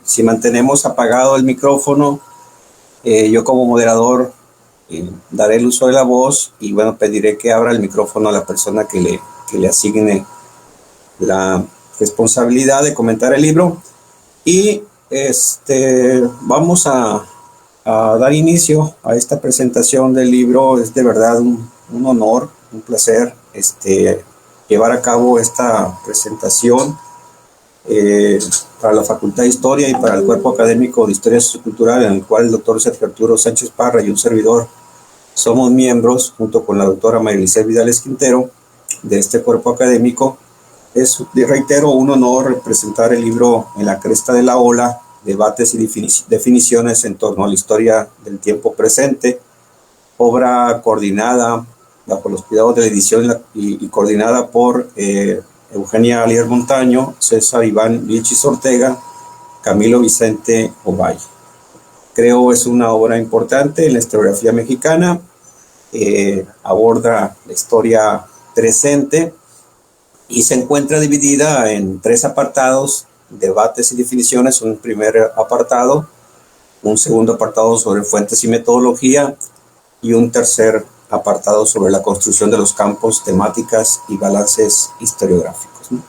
Si mantenemos apagado el micrófono, yo como moderador daré el uso de la voz y bueno, pediré que abra el micrófono a la persona que le asigne la responsabilidad de comentar el libro. Y vamos a dar inicio a esta presentación del libro. Es de verdad un honor, un placer llevar a cabo esta presentación para la Facultad de Historia y para el Cuerpo Académico de Historia Sociocultural, en el cual el doctor Sergio Arturo Sánchez Parra y un servidor somos miembros, junto con la doctora Marilisa Vidales Quintero, de este cuerpo académico. Es, reitero, un honor presentar el libro En la cresta de la ola, debates y definiciones en torno a la historia del tiempo presente, obra coordinada bajo los cuidados de la edición y coordinada por Eugenia Alier Montaño, César Iván Vilchis Ortega, Camilo Vicente Ovalle. Creo es una obra importante en la historiografía mexicana, aborda la historia presente y se encuentra dividida en 3 apartados: debates y definiciones, un primer apartado, un segundo apartado sobre fuentes y metodología y un tercer apartado sobre la construcción de los campos, temáticas y balances historiográficos, ¿no?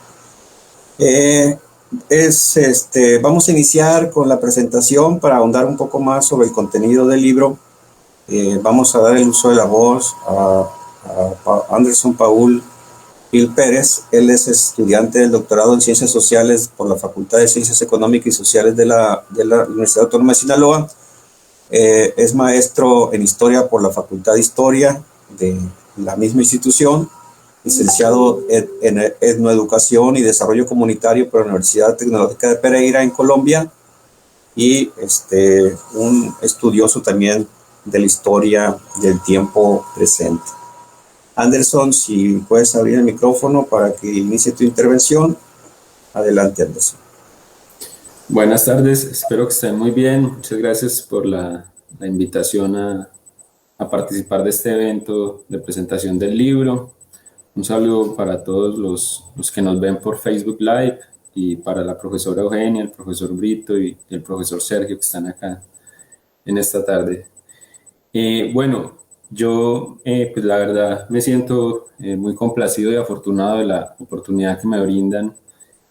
Vamos a iniciar con la presentación para ahondar un poco más sobre el contenido del libro. Vamos a dar el uso de la voz a Anderson Paul Gil Pérez. Él es estudiante del doctorado en Ciencias Sociales por la Facultad de Ciencias Económicas y Sociales de la Universidad Autónoma de Sinaloa. Es maestro en Historia por la Facultad de Historia de la misma institución, licenciado en Etnoeducación y Desarrollo Comunitario por la Universidad Tecnológica de Pereira en Colombia, y un estudioso también de la historia del tiempo presente. Anderson, si puedes abrir el micrófono para que inicie tu intervención. Adelante, Anderson. Buenas tardes, espero que estén muy bien. Muchas gracias por la invitación a participar de este evento de presentación del libro. Un saludo para todos los que nos ven por Facebook Live y para la profesora Eugenia, el profesor Brito y el profesor Sergio que están acá en esta tarde. Bueno, yo pues la verdad me siento muy complacido y afortunado de la oportunidad que me brindan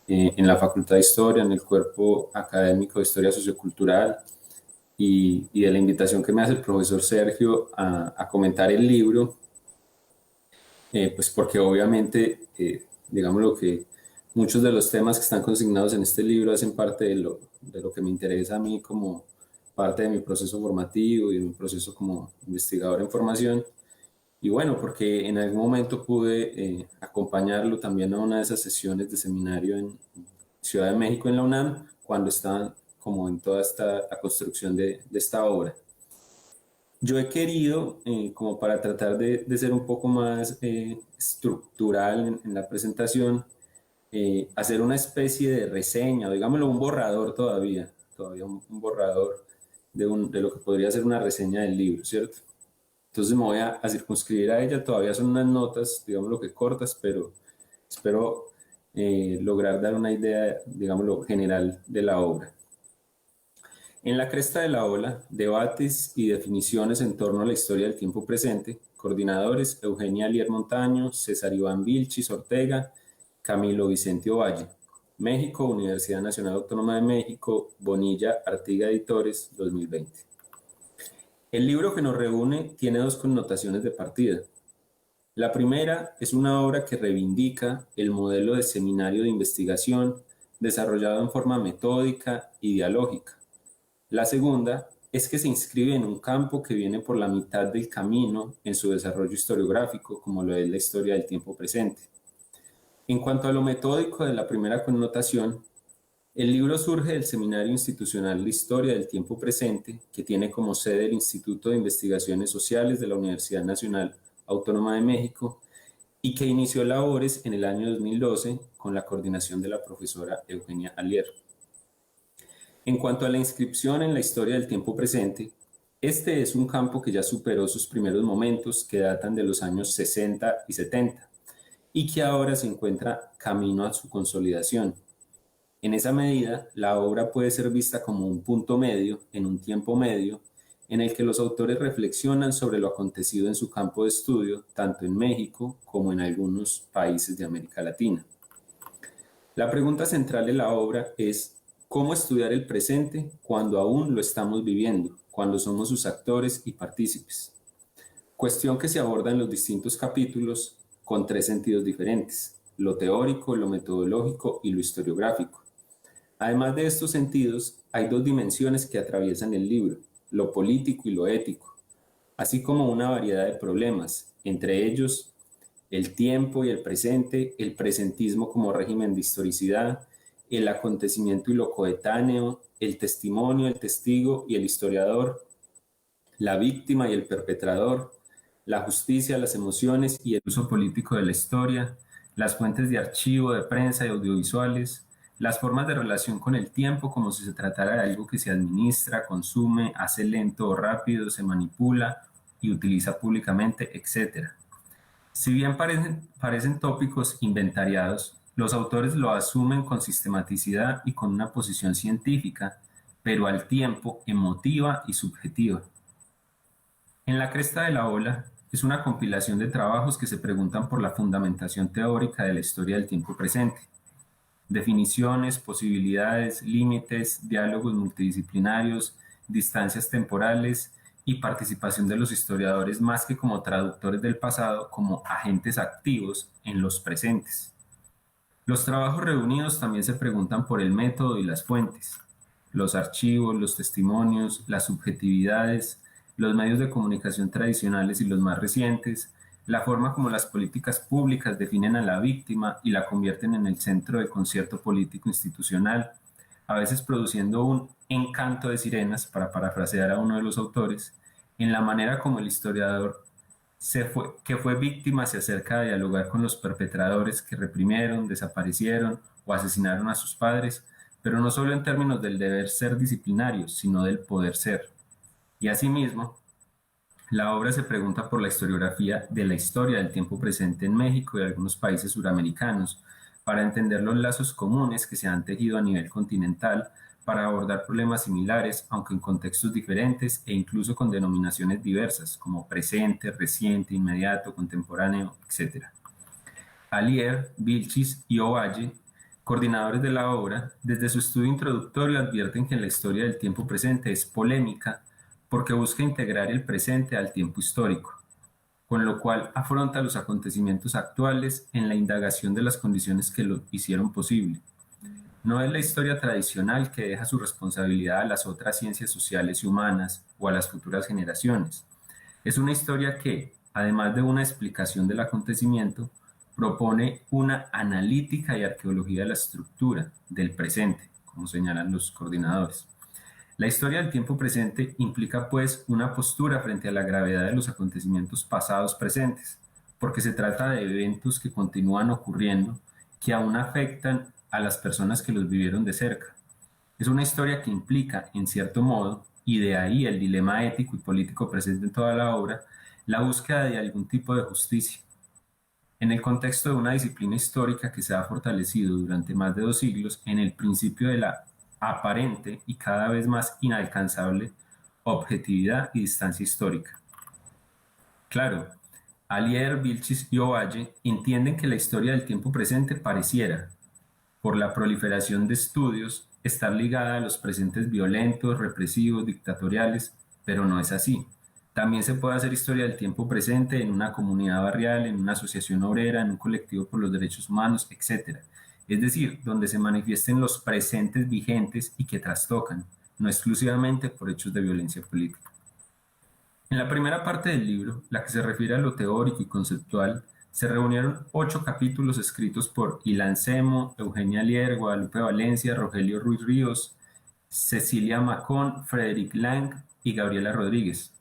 en la Facultad de Historia, en el Cuerpo Académico de Historia Sociocultural y de la invitación que me hace el profesor Sergio a comentar el libro, pues porque obviamente, digamos lo que muchos de los temas que están consignados en este libro hacen parte de lo que me interesa a mí como parte de mi proceso formativo y de mi proceso como investigador en formación. Y bueno, porque en algún momento pude acompañarlo también a una de esas sesiones de seminario en Ciudad de México, en la UNAM, cuando estaban como en toda la construcción de esta obra. Yo he querido, como para tratar de ser un poco más estructural en la presentación, hacer una especie de reseña, o digámoslo, un borrador todavía un borrador de lo que podría ser una reseña del libro, ¿cierto? Entonces me voy a circunscribir a ella. Todavía son unas notas, digamos lo que cortas, pero espero lograr dar una idea, digamos lo general de la obra. En la cresta de la ola, debates y definiciones en torno a la historia del tiempo presente. Coordinadores: Eugenia Alier Montaño, César Iván Vilchis Ortega, Camilo Vicente Ovalle. México, Universidad Nacional Autónoma de México, Bonilla Artiga Editores, 2020. El libro que nos reúne tiene 2 connotaciones de partida. La primera es una obra que reivindica el modelo de seminario de investigación desarrollado en forma metódica y dialógica. La segunda es que se inscribe en un campo que viene por la mitad del camino en su desarrollo historiográfico, como lo es la historia del tiempo presente. En cuanto a lo metódico de la primera connotación, el libro surge del Seminario Institucional de Historia del Tiempo Presente, que tiene como sede el Instituto de Investigaciones Sociales de la Universidad Nacional Autónoma de México y que inició labores en el año 2012 con la coordinación de la profesora Eugenia Alier. En cuanto a la inscripción en la historia del tiempo presente, este es un campo que ya superó sus primeros momentos, que datan de los años 60 y 70, y que ahora se encuentra camino a su consolidación. En esa medida, la obra puede ser vista como un punto medio, en un tiempo medio, en el que los autores reflexionan sobre lo acontecido en su campo de estudio, tanto en México como en algunos países de América Latina. La pregunta central de la obra es cómo estudiar el presente cuando aún lo estamos viviendo, cuando somos sus actores y partícipes. Cuestión que se aborda en los distintos capítulos con tres sentidos diferentes: lo teórico, lo metodológico y lo historiográfico. Además de estos sentidos, hay dos dimensiones que atraviesan el libro: lo político y lo ético, así como una variedad de problemas, entre ellos el tiempo y el presente, el presentismo como régimen de historicidad, el acontecimiento y lo coetáneo, el testimonio, el testigo y el historiador, la víctima y el perpetrador, la justicia, las emociones y el uso político de la historia, las fuentes de archivo, de prensa y audiovisuales, las formas de relación con el tiempo como si se tratara de algo que se administra, consume, hace lento o rápido, se manipula y utiliza públicamente, etc. Si bien parecen tópicos inventariados, los autores lo asumen con sistematicidad y con una posición científica, pero al tiempo emotiva y subjetiva. En la cresta de la ola es una compilación de trabajos que se preguntan por la fundamentación teórica de la historia del tiempo presente. Definiciones, posibilidades, límites, diálogos multidisciplinarios, distancias temporales y participación de los historiadores más que como traductores del pasado, como agentes activos en los presentes. Los trabajos reunidos también se preguntan por el método y las fuentes, los archivos, los testimonios, las subjetividades, los medios de comunicación tradicionales y los más recientes, la forma como las políticas públicas definen a la víctima y la convierten en el centro del concierto político institucional, a veces produciendo un encanto de sirenas, para parafrasear a uno de los autores, en la manera como el historiador que fue víctima se acerca a dialogar con los perpetradores que reprimieron, desaparecieron o asesinaron a sus padres, pero no solo en términos del deber ser disciplinario, sino del poder ser. Y asimismo, la obra se pregunta por la historiografía de la historia del tiempo presente en México y algunos países suramericanos, para entender los lazos comunes que se han tejido a nivel continental para abordar problemas similares, aunque en contextos diferentes e incluso con denominaciones diversas, como presente, reciente, inmediato, contemporáneo, etc. Alier, Vilchis y Ovalle, coordinadores de la obra, desde su estudio introductorio advierten que la historia del tiempo presente es polémica porque busca integrar el presente al tiempo histórico, con lo cual afronta los acontecimientos actuales en la indagación de las condiciones que lo hicieron posible. No es la historia tradicional que deja su responsabilidad a las otras ciencias sociales y humanas o a las futuras generaciones. Es una historia que, además de una explicación del acontecimiento, propone una analítica y arqueología de la estructura del presente, como señalan los coordinadores. La historia del tiempo presente implica, pues, una postura frente a la gravedad de los acontecimientos pasados presentes, porque se trata de eventos que continúan ocurriendo, que aún afectan a las personas que los vivieron de cerca. Es una historia que implica, en cierto modo, y de ahí el dilema ético y político presente en toda la obra, la búsqueda de algún tipo de justicia. En el contexto de una disciplina histórica que se ha fortalecido durante más de 2 siglos en el principio de la aparente y cada vez más inalcanzable objetividad y distancia histórica. Claro, Alier, Vilchis y Ovalle entienden que la historia del tiempo presente pareciera, por la proliferación de estudios, estar ligada a los presentes violentos, represivos, dictatoriales, pero no es así. También se puede hacer historia del tiempo presente en una comunidad barrial, en una asociación obrera, en un colectivo por los derechos humanos, etc. Es decir, donde se manifiesten los presentes vigentes y que trastocan, no exclusivamente por hechos de violencia política. En la primera parte del libro, la que se refiere a lo teórico y conceptual, se reunieron 8 capítulos escritos por Ilan Semo, Eugenia Lier, Guadalupe Valencia, Rogelio Ruiz Ríos, Cecilia Macón, Frederick Lang y Gabriela Rodríguez.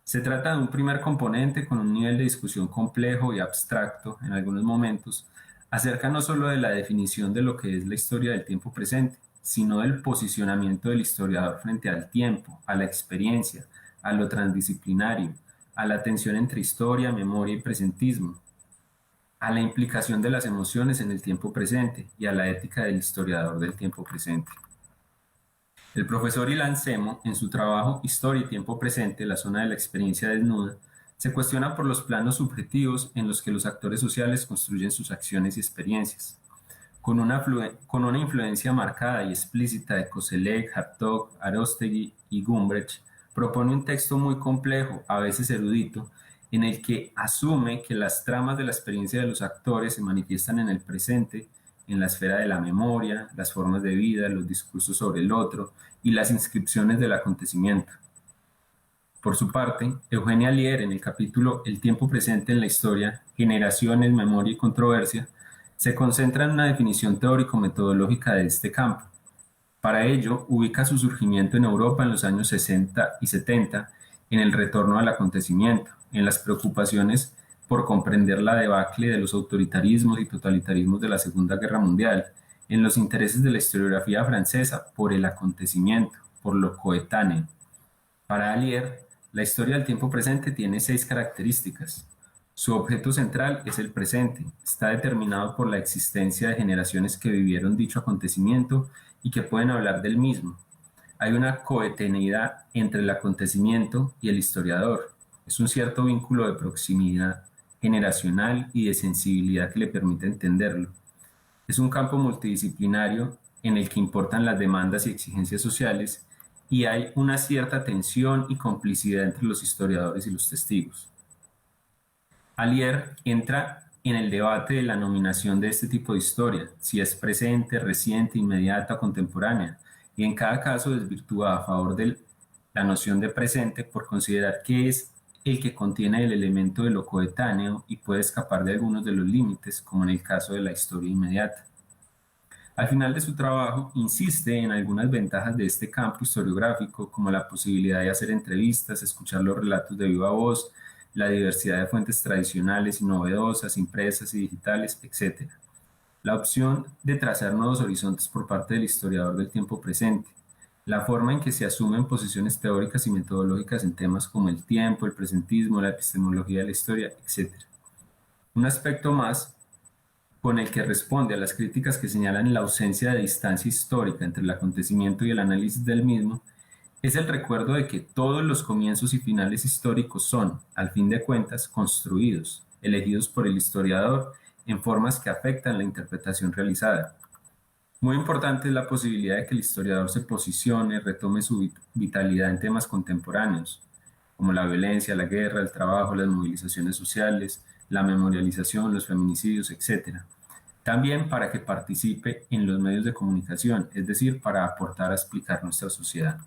Se trata de un primer componente con un nivel de discusión complejo y abstracto en algunos momentos, acerca no solo de la definición de lo que es la historia del tiempo presente, sino del posicionamiento del historiador frente al tiempo, a la experiencia, a lo transdisciplinario, a la tensión entre historia, memoria y presentismo. a la implicación de las emociones en el tiempo presente y a la ética del historiador del tiempo presente. El profesor Ilan Semo, en su trabajo Historia y tiempo presente, la zona de la experiencia desnuda, se cuestiona por los planos subjetivos en los que los actores sociales construyen sus acciones y experiencias. Con una influencia marcada y explícita de Koselleck, Hartog, Aróstegui y Gumbrech, propone un texto muy complejo, a veces erudito, en el que asume que las tramas de la experiencia de los actores se manifiestan en el presente, en la esfera de la memoria, las formas de vida, los discursos sobre el otro y las inscripciones del acontecimiento. Por su parte, Eugenia Lier, en el capítulo El tiempo presente en la historia, generaciones, memoria y controversia, se concentra en una definición teórico-metodológica de este campo. Para ello, ubica su surgimiento en Europa en los años 60 y 70, en el retorno al acontecimiento, en las preocupaciones por comprender la debacle de los autoritarismos y totalitarismos de la Segunda Guerra Mundial, en los intereses de la historiografía francesa por el acontecimiento, por lo coetáneo. Para Alier, la historia del tiempo presente tiene 6 características. Su objeto central es el presente, está determinado por la existencia de generaciones que vivieron dicho acontecimiento y que pueden hablar del mismo. Hay una coeteneidad entre el acontecimiento y el historiador. Es un cierto vínculo de proximidad generacional y de sensibilidad que le permite entenderlo. Es un campo multidisciplinario en el que importan las demandas y exigencias sociales y hay una cierta tensión y complicidad entre los historiadores y los testigos. Alier entra en el debate de la nominación de este tipo de historia, si es presente, reciente, inmediata o contemporánea, y en cada caso desvirtúa a favor de la noción de presente por considerar que es el que contiene el elemento de lo coetáneo y puede escapar de algunos de los límites, como en el caso de la historia inmediata. Al final de su trabajo, insiste en algunas ventajas de este campo historiográfico, como la posibilidad de hacer entrevistas, escuchar los relatos de viva voz, la diversidad de fuentes tradicionales y novedosas, impresas y digitales, etc. La opción de trazar nuevos horizontes por parte del historiador del tiempo presente, la forma en que se asumen posiciones teóricas y metodológicas en temas como el tiempo, el presentismo, la epistemología de la historia, etc. Un aspecto más con el que responde a las críticas que señalan la ausencia de distancia histórica entre el acontecimiento y el análisis del mismo, es el recuerdo de que todos los comienzos y finales históricos son, al fin de cuentas, construidos, elegidos por el historiador en formas que afectan la interpretación realizada. Muy importante es la posibilidad de que el historiador se posicione, retome su vitalidad en temas contemporáneos, como la violencia, la guerra, el trabajo, las movilizaciones sociales, la memorialización, los feminicidios, etc. También para que participe en los medios de comunicación, es decir, para aportar a explicar nuestra sociedad.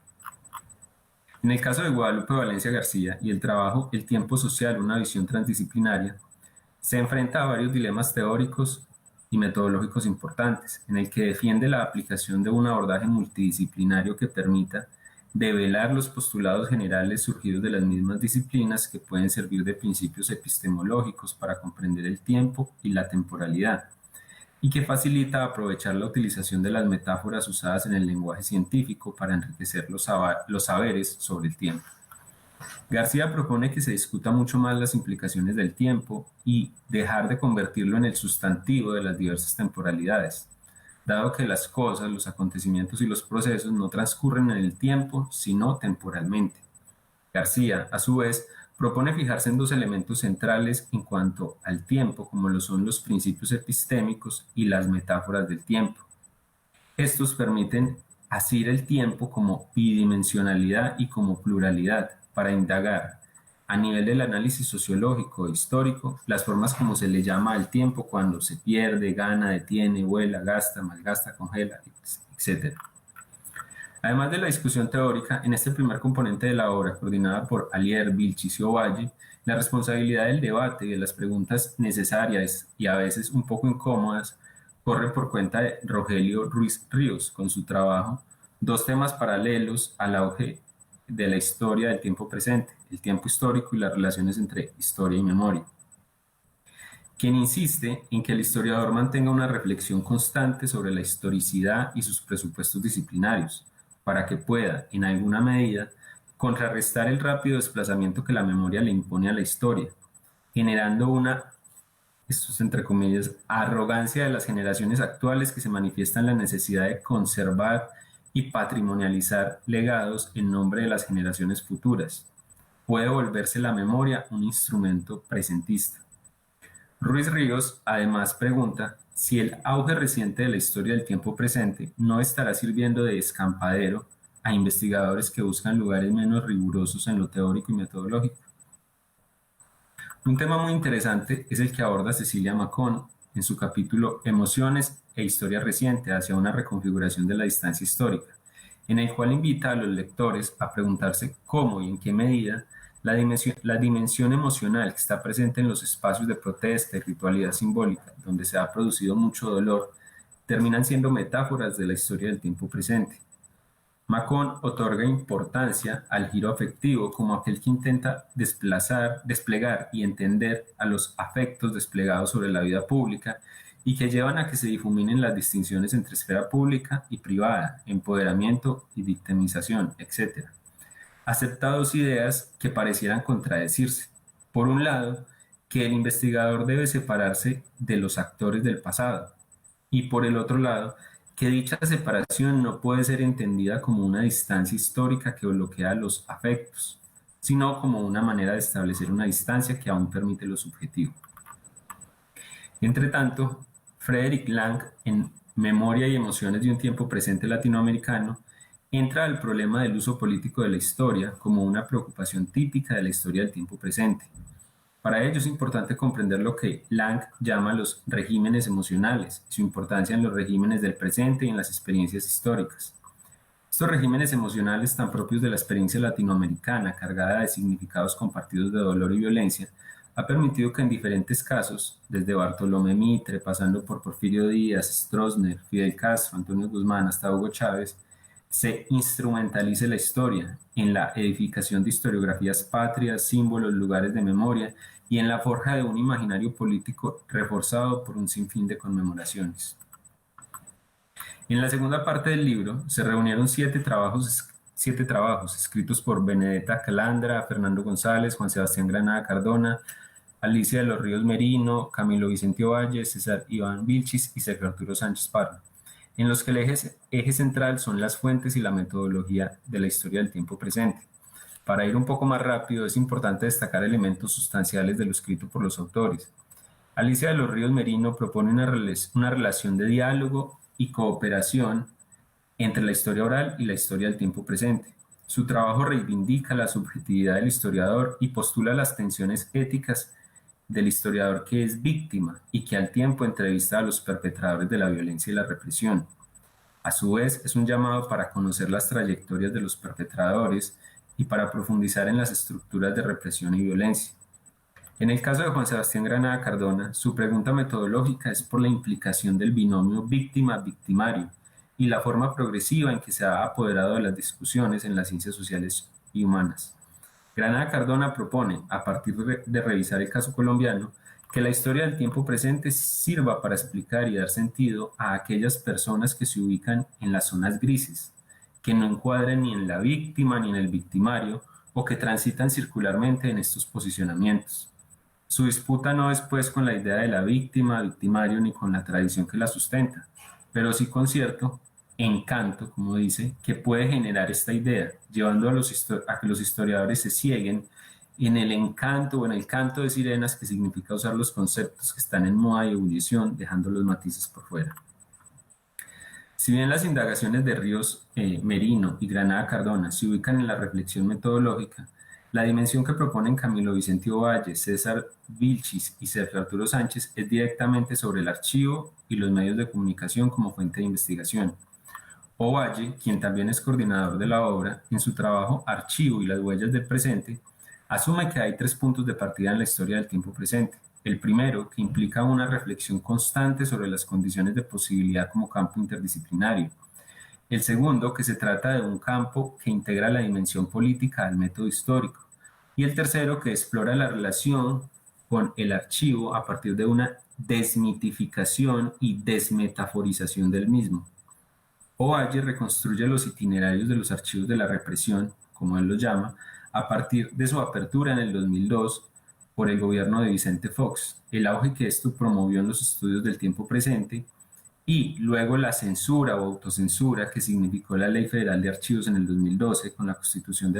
En el caso de Guadalupe Valencia García y el trabajo El tiempo social, una visión transdisciplinaria, se enfrenta a varios dilemas teóricos y metodológicos importantes, en el que defiende la aplicación de un abordaje multidisciplinario que permita develar los postulados generales surgidos de las mismas disciplinas que pueden servir de principios epistemológicos para comprender el tiempo y la temporalidad, y que facilita aprovechar la utilización de las metáforas usadas en el lenguaje científico para enriquecer los saberes sobre el tiempo. García propone que se discuta mucho más las implicaciones del tiempo y dejar de convertirlo en el sustantivo de las diversas temporalidades, dado que las cosas, los acontecimientos y los procesos no transcurren en el tiempo, sino temporalmente. García, a su vez, propone fijarse en 2 elementos centrales en cuanto al tiempo, como lo son los principios epistémicos y las metáforas del tiempo. Estos permiten asir el tiempo como bidimensionalidad y como pluralidad para indagar, a nivel del análisis sociológico e histórico, las formas como se le llama al tiempo cuando se pierde, gana, detiene, vuela, gasta, malgasta, congela, etc. Además de la discusión teórica, en este primer componente de la obra, coordinada por Alier, Vilchis y Ovalle, la responsabilidad del debate y de las preguntas necesarias y a veces un poco incómodas corre por cuenta de Rogelio Ruiz Ríos, con su trabajo Dos temas paralelos al auge de la historia del tiempo presente, el tiempo histórico y las relaciones entre historia y memoria, quien insiste en que el historiador mantenga una reflexión constante sobre la historicidad y sus presupuestos disciplinarios, para que pueda, en alguna medida, contrarrestar el rápido desplazamiento que la memoria le impone a la historia, generando una esto es entre comillas, arrogancia de las generaciones actuales que se manifiesta en la necesidad de conservar y patrimonializar legados en nombre de las generaciones futuras. Puede volverse la memoria un instrumento presentista. Ruiz Ríos además pregunta si el auge reciente de la historia del tiempo presente no estará sirviendo de escampadero a investigadores que buscan lugares menos rigurosos en lo teórico y metodológico. Un tema muy interesante es el que aborda Cecilia Macón en su capítulo Emociones e Historia Reciente hacia una reconfiguración de la distancia histórica, en el cual invita a los lectores a preguntarse cómo y en qué medida la dimensión emocional que está presente en los espacios de protesta y ritualidad simbólica, donde se ha producido mucho dolor, terminan siendo metáforas de la historia del tiempo presente. Macón otorga importancia al giro afectivo como aquel que intenta desplegar y entender a los afectos desplegados sobre la vida pública y que llevan a que se difuminen las distinciones entre esfera pública y privada, empoderamiento y victimización, etc. Acepta dos ideas que parecieran contradecirse. Por un lado, que el investigador debe separarse de los actores del pasado, y por el otro lado, que dicha separación no puede ser entendida como una distancia histórica que bloquea los afectos, sino como una manera de establecer una distancia que aún permite lo subjetivo. Entre tanto, Frederick Lang, en Memoria y emociones de un tiempo presente latinoamericano, entra al problema del uso político de la historia como una preocupación típica de la historia del tiempo presente. Para ello es importante comprender lo que Lang llama los regímenes emocionales y su importancia en los regímenes del presente y en las experiencias históricas. Estos regímenes emocionales tan propios de la experiencia latinoamericana, cargada de significados compartidos de dolor y violencia, ha permitido que en diferentes casos, desde Bartolomé Mitre, pasando por Porfirio Díaz, Stroessner, Fidel Castro, Antonio Guzmán hasta Hugo Chávez, se instrumentalice la historia en la edificación de historiografías patrias, símbolos, lugares de memoria y en la forja de un imaginario político reforzado por un sinfín de conmemoraciones. En la segunda parte del libro se reunieron siete trabajos escritos por Benedetta Calandra, Fernando González, Juan Sebastián Granada Cardona, Alicia de los Ríos Merino, Camilo Vicente Ovalle, César Iván Vilchis y Sergio Arturo Sánchez Parra, en los que el eje central son las fuentes y la metodología de la historia del tiempo presente. Para ir un poco más rápido, es importante destacar elementos sustanciales de lo escrito por los autores. Alicia de los Ríos Merino propone una relación de diálogo y cooperación entre la historia oral y la historia del tiempo presente. Su trabajo reivindica la subjetividad del historiador y postula las tensiones éticas del historiador que es víctima y que al tiempo entrevista a los perpetradores de la violencia y la represión. A su vez, es un llamado para conocer las trayectorias de los perpetradores y para profundizar en las estructuras de represión y violencia. En el caso de Juan Sebastián Granada Cardona, su pregunta metodológica es por la implicación del binomio víctima-victimario y la forma progresiva en que se ha apoderado de las discusiones en las ciencias sociales y humanas. Granada Cardona propone, a partir de revisar el caso colombiano, que la historia del tiempo presente sirva para explicar y dar sentido a aquellas personas que se ubican en las zonas grises, que no encuadren ni en la víctima ni en el victimario o que transitan circularmente en estos posicionamientos. Su disputa no es pues con la idea de la víctima, victimario ni con la tradición que la sustenta, pero sí con cierto encanto, como dice, que puede generar esta idea, llevando a que los historiadores se cieguen en el encanto o en el canto de sirenas, que significa usar los conceptos que están en moda y ebullición, dejando los matices por fuera. Si bien las indagaciones de Ríos Merino y Granada Cardona se ubican en la reflexión metodológica, la dimensión que proponen Camilo Vicente Ovalle, César Vilchis y Sergio Arturo Sánchez es directamente sobre el archivo y los medios de comunicación como fuente de investigación. Ovalle, quien también es coordinador de la obra, en su trabajo Archivo y las huellas del presente, asume que hay tres puntos de partida en la historia del tiempo presente. El primero, que implica una reflexión constante sobre las condiciones de posibilidad como campo interdisciplinario. El segundo, que se trata de un campo que integra la dimensión política al método histórico. Y el tercero, que explora la relación con el archivo a partir de una desmitificación y desmetaforización del mismo. Ovalle reconstruye los itinerarios de los archivos de la represión, como él los llama, a partir de su apertura en el 2002, por el gobierno de Vicente Fox, el auge que esto promovió en los estudios del tiempo presente y luego la censura o autocensura que significó la Ley Federal de Archivos en el 2012 con la constitución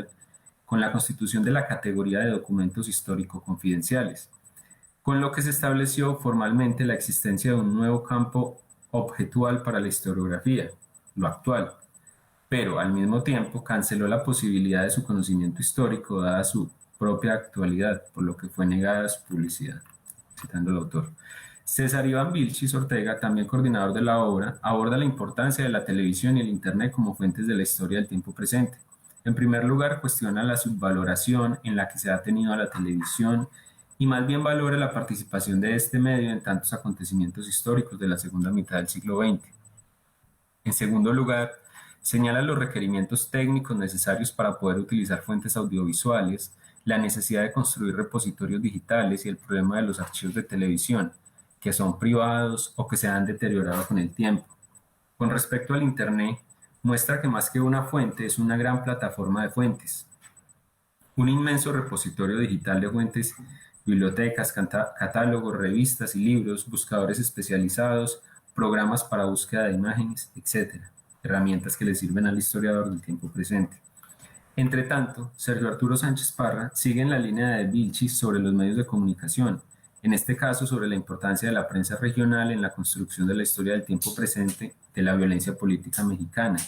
de la categoría de documentos histórico confidenciales, con lo que se estableció formalmente la existencia de un nuevo campo objetual para la historiografía, lo actual, pero al mismo tiempo canceló la posibilidad de su conocimiento histórico dada su propia actualidad, por lo que fue negada su publicidad, citando al autor. César Iván Vilchis Ortega, también coordinador de la obra, aborda la importancia de la televisión y el Internet como fuentes de la historia del tiempo presente. En primer lugar, cuestiona la subvaloración en la que se ha tenido a la televisión y más bien valora la participación de este medio en tantos acontecimientos históricos de la segunda mitad del siglo XX. En segundo lugar, señala los requerimientos técnicos necesarios para poder utilizar fuentes audiovisuales, la necesidad de construir repositorios digitales y el problema de los archivos de televisión, que son privados o que se han deteriorado con el tiempo. Con respecto al Internet, muestra que más que una fuente es una gran plataforma de fuentes, un inmenso repositorio digital de fuentes, bibliotecas, catálogos, revistas y libros, buscadores especializados, programas para búsqueda de imágenes, etc. Herramientas que le sirven al historiador del tiempo presente. Entre tanto, Sergio Arturo Sánchez Parra sigue en la línea de Vilchis sobre los medios de comunicación, en este caso sobre la importancia de la prensa regional en la construcción de la historia del tiempo presente de la violencia política mexicana.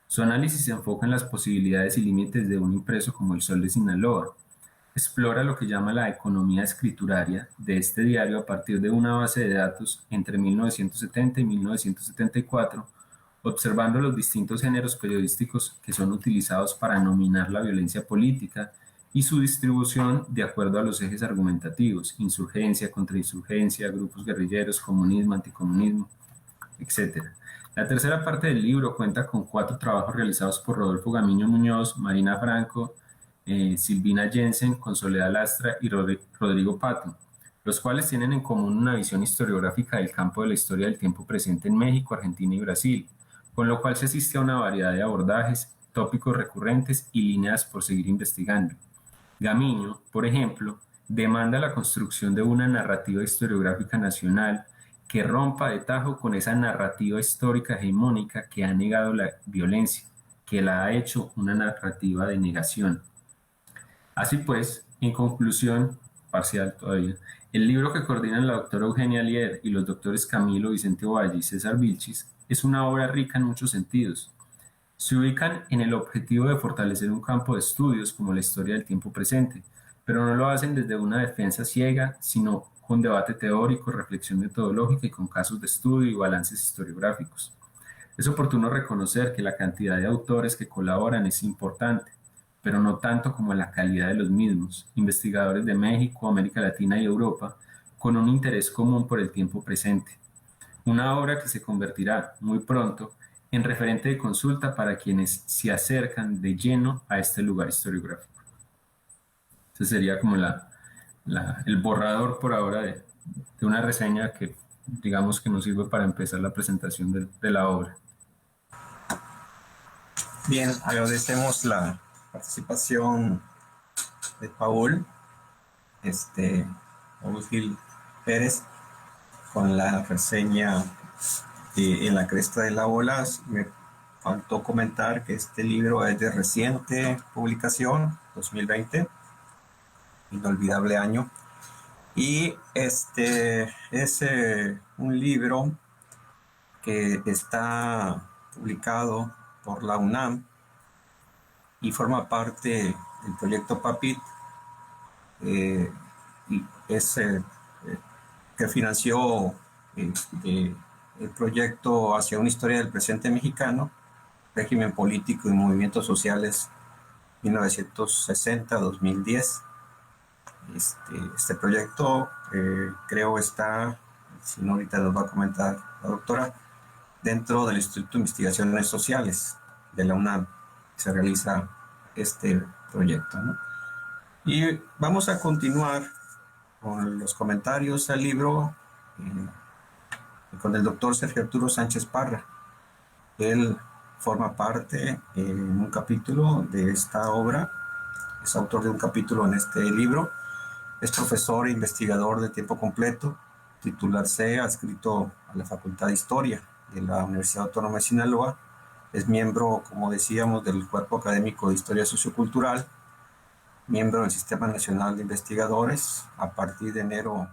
Su análisis se enfoca en las posibilidades y límites de un impreso como El Sol de Sinaloa. Explora lo que llama la economía escrituraria de este diario a partir de una base de datos entre 1970 y 1974, observando los distintos géneros periodísticos que son utilizados para nominar la violencia política y su distribución de acuerdo a los ejes argumentativos: insurgencia, contrainsurgencia, grupos guerrilleros, comunismo, anticomunismo, etc. La tercera parte del libro cuenta con 4 trabajos realizados por Rodolfo Gamiño Muñoz, Marina Franco, Silvina Jensen, con Soledad Lastra y Rodrigo Pato, los cuales tienen en común una visión historiográfica del campo de la historia del tiempo presente en México, Argentina y Brasil, con lo cual se asiste a una variedad de abordajes, tópicos recurrentes y líneas por seguir investigando. Gamiño, por ejemplo, demanda la construcción de una narrativa historiográfica nacional que rompa de tajo con esa narrativa histórica hegemónica que ha negado la violencia, que la ha hecho una narrativa de negación. Así pues, en conclusión, parcial todavía, el libro que coordinan la doctora Eugenia Lier y los doctores Camilo Vicente Ovalle y César Vilchis es una obra rica en muchos sentidos. Se ubican en el objetivo de fortalecer un campo de estudios como la historia del tiempo presente, pero no lo hacen desde una defensa ciega, sino con debate teórico, reflexión metodológica y con casos de estudio y balances historiográficos. Es oportuno reconocer que la cantidad de autores que colaboran es importante, pero no tanto como la calidad de los mismos, investigadores de México, América Latina y Europa, con un interés común por el tiempo presente. Una obra que se convertirá muy pronto en referente de consulta para quienes se acercan de lleno a este lugar historiográfico. Ese sería como el borrador por ahora de una reseña que digamos que nos sirve para empezar la presentación de la obra. Bien, agradecemos la participación de Paul Gil Pérez, con la reseña En la cresta de la ola. Me faltó comentar que este libro es de reciente publicación, 2020, inolvidable año, y este es un libro que está publicado por la UNAM y forma parte del proyecto PAPIT, y es que financió el proyecto Hacia una historia del presente mexicano, régimen político y movimientos sociales 1960-2010. Este proyecto creo está, si no ahorita nos va a comentar la doctora, dentro del Instituto de Investigaciones Sociales de la UNAM se realiza este proyecto, ¿no? Y vamos a continuar con los comentarios al libro con el doctor Sergio Arturo Sánchez Parra. Él forma parte en un capítulo de esta obra, es autor de un capítulo en este libro. Es profesor e investigador de tiempo completo, titular C, adscrito a la Facultad de Historia de la Universidad Autónoma de Sinaloa. Es miembro, como decíamos, del Cuerpo Académico de Historia Sociocultural, miembro del Sistema Nacional de Investigadores a partir de enero,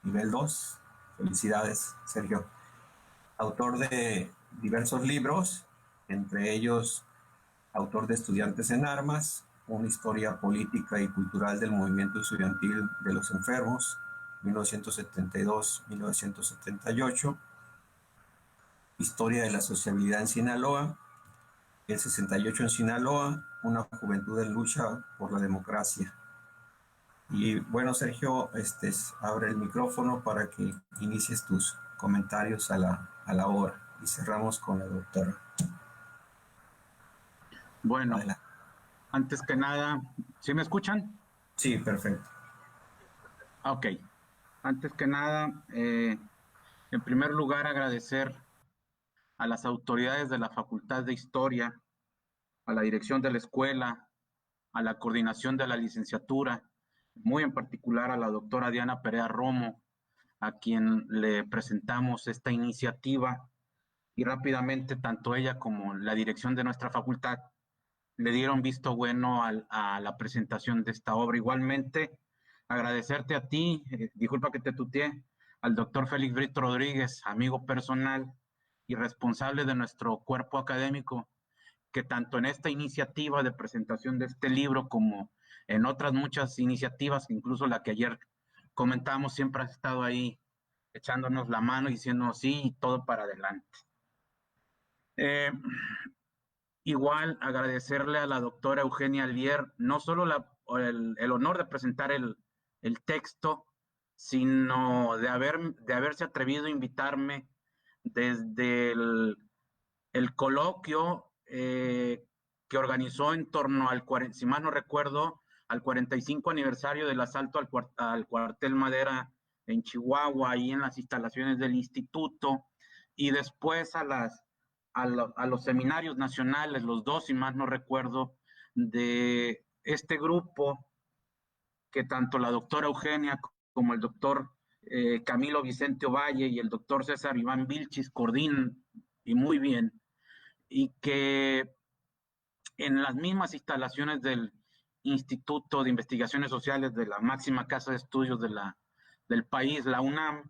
nivel 2. Felicidades, Sergio. Autor de diversos libros, entre ellos autor de Estudiantes en Armas, una historia política y cultural del movimiento estudiantil de los enfermos, 1972-1978, Historia de la sociabilidad en Sinaloa, el 68 en Sinaloa, una juventud en lucha por la democracia. Y bueno, Sergio, abre el micrófono para que inicies tus comentarios a la hora y cerramos con la doctora. Bueno, adelante. Antes que nada, ¿sí me escuchan? Sí, perfecto. Ok. Antes que nada, en primer lugar, agradecer a las autoridades de la Facultad de Historia, a la dirección de la escuela, a la coordinación de la licenciatura, muy en particular a la doctora Diana Perea Romo, a quien le presentamos esta iniciativa y rápidamente tanto ella como la dirección de nuestra facultad le dieron visto bueno a la presentación de esta obra. Igualmente, agradecerte a ti, disculpa que te tuteé, al doctor Félix Brito Rodríguez, amigo personal y responsable de nuestro cuerpo académico, que tanto en esta iniciativa de presentación de este libro como en otras muchas iniciativas, incluso la que ayer comentamos, siempre has estado ahí echándonos la mano y diciendo sí y todo para adelante. Igual agradecerle a la doctora Eugenia Alvier no solo el honor de presentar el texto, sino de haberse atrevido a invitarme desde el coloquio que organizó en torno al, si mal no recuerdo, al 45 aniversario del asalto al cuartel Madera en Chihuahua, ahí en las instalaciones del instituto, y después a los seminarios nacionales, los dos, si más no recuerdo, de este grupo que tanto la doctora Eugenia como el doctor Camilo Vicente Ovalle y el doctor César Iván Vilchis coordinan y muy bien, y que en las mismas instalaciones del Instituto de Investigaciones Sociales de la máxima casa de estudios del país, la UNAM,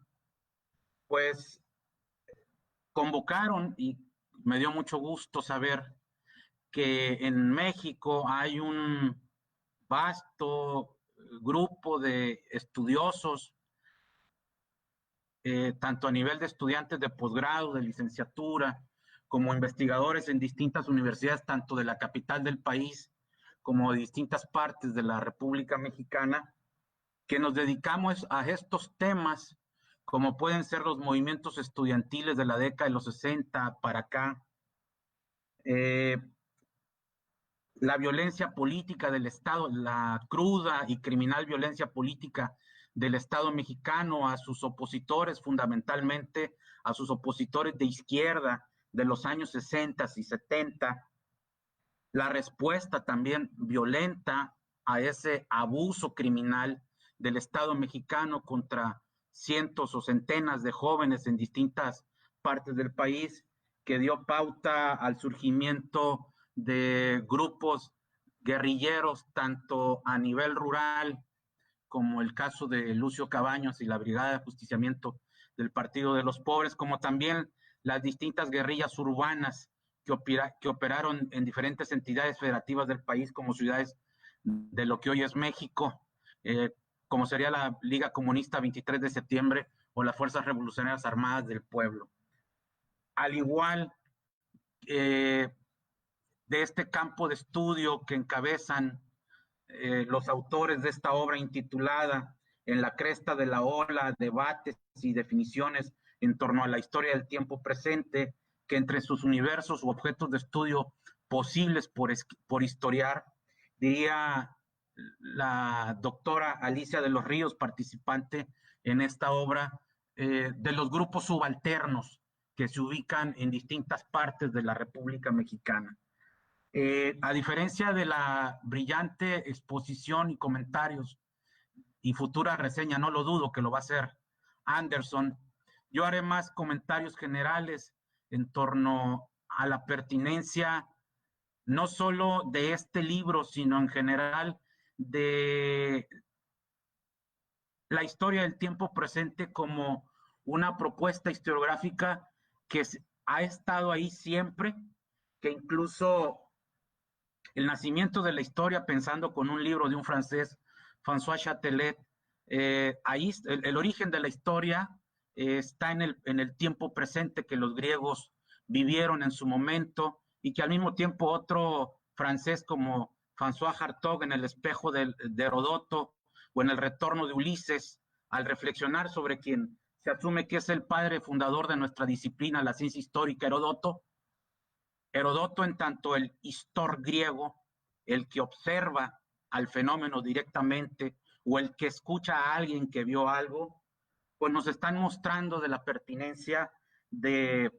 pues convocaron y me dio mucho gusto saber que en México hay un vasto grupo de estudiosos, tanto a nivel de estudiantes de posgrado, de licenciatura, como investigadores en distintas universidades, tanto de la capital del país como de distintas partes de la República Mexicana, que nos dedicamos a estos temas, como pueden ser los movimientos estudiantiles de la década de los 60 para acá, la violencia política del Estado, la cruda y criminal violencia política del Estado mexicano, a sus opositores, fundamentalmente a sus opositores de izquierda de los años 60 y 70, la respuesta también violenta a ese abuso criminal del Estado mexicano contra cientos o centenas de jóvenes en distintas partes del país, que dio pauta al surgimiento de grupos guerrilleros, tanto a nivel rural, como el caso de Lucio Cabaños y la Brigada de Ajusticiamiento del Partido de los Pobres, como también las distintas guerrillas urbanas que operaron en diferentes entidades federativas del país, como ciudades de lo que hoy es México, como sería la Liga Comunista 23 de septiembre o las Fuerzas Revolucionarias Armadas del Pueblo. Al igual de este campo de estudio que encabezan los autores de esta obra intitulada En la cresta de la ola, debates y definiciones en torno a la historia del tiempo presente, que entre sus universos u objetos de estudio posibles por historiar, diría la doctora Alicia de los Ríos, participante en esta obra, de los grupos subalternos que se ubican en distintas partes de la República Mexicana. A diferencia de la brillante exposición y comentarios y futura reseña, no lo dudo que lo va a hacer Anderson. Yo haré más comentarios generales en torno a la pertinencia no solo de este libro, sino en general de la historia del tiempo presente como una propuesta historiográfica que ha estado ahí siempre, que incluso el nacimiento de la historia, pensando con un libro de un francés, François Châtelet, ahí el origen de la historia está en el tiempo presente que los griegos vivieron en su momento y que al mismo tiempo otro francés como François Hartog en El espejo de Herodoto o en El retorno de Ulises, al reflexionar sobre quien se asume que es el padre fundador de nuestra disciplina, la ciencia histórica, Herodoto en tanto el histor griego, el que observa al fenómeno directamente o el que escucha a alguien que vio algo, pues nos están mostrando de la pertinencia de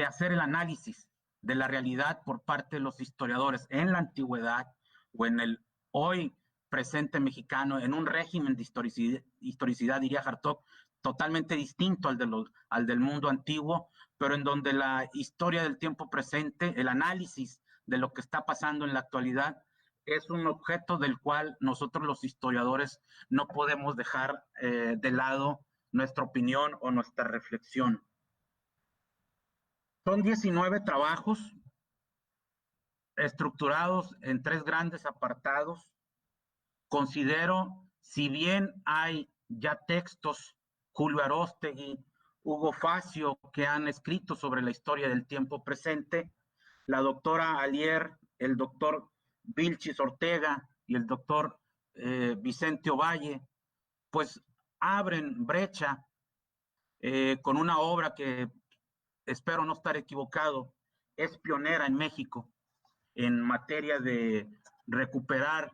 hacer el análisis de la realidad por parte de los historiadores en la antigüedad o en el hoy presente mexicano, en un régimen de historicidad, diría Hartog, totalmente distinto al del mundo antiguo, pero en donde la historia del tiempo presente, el análisis de lo que está pasando en la actualidad, es un objeto del cual nosotros los historiadores no podemos dejar de lado nuestra opinión o nuestra reflexión. Son 19 trabajos estructurados en 3 grandes apartados. Considero, si bien hay ya textos, Julio Aróstegui, Hugo Facio, que han escrito sobre la historia del tiempo presente, la doctora Alier, el doctor Vilchis Ortega y el doctor Vicente Ovalle, pues abren brecha con una obra que, espero no estar equivocado, es pionera en México en materia de recuperar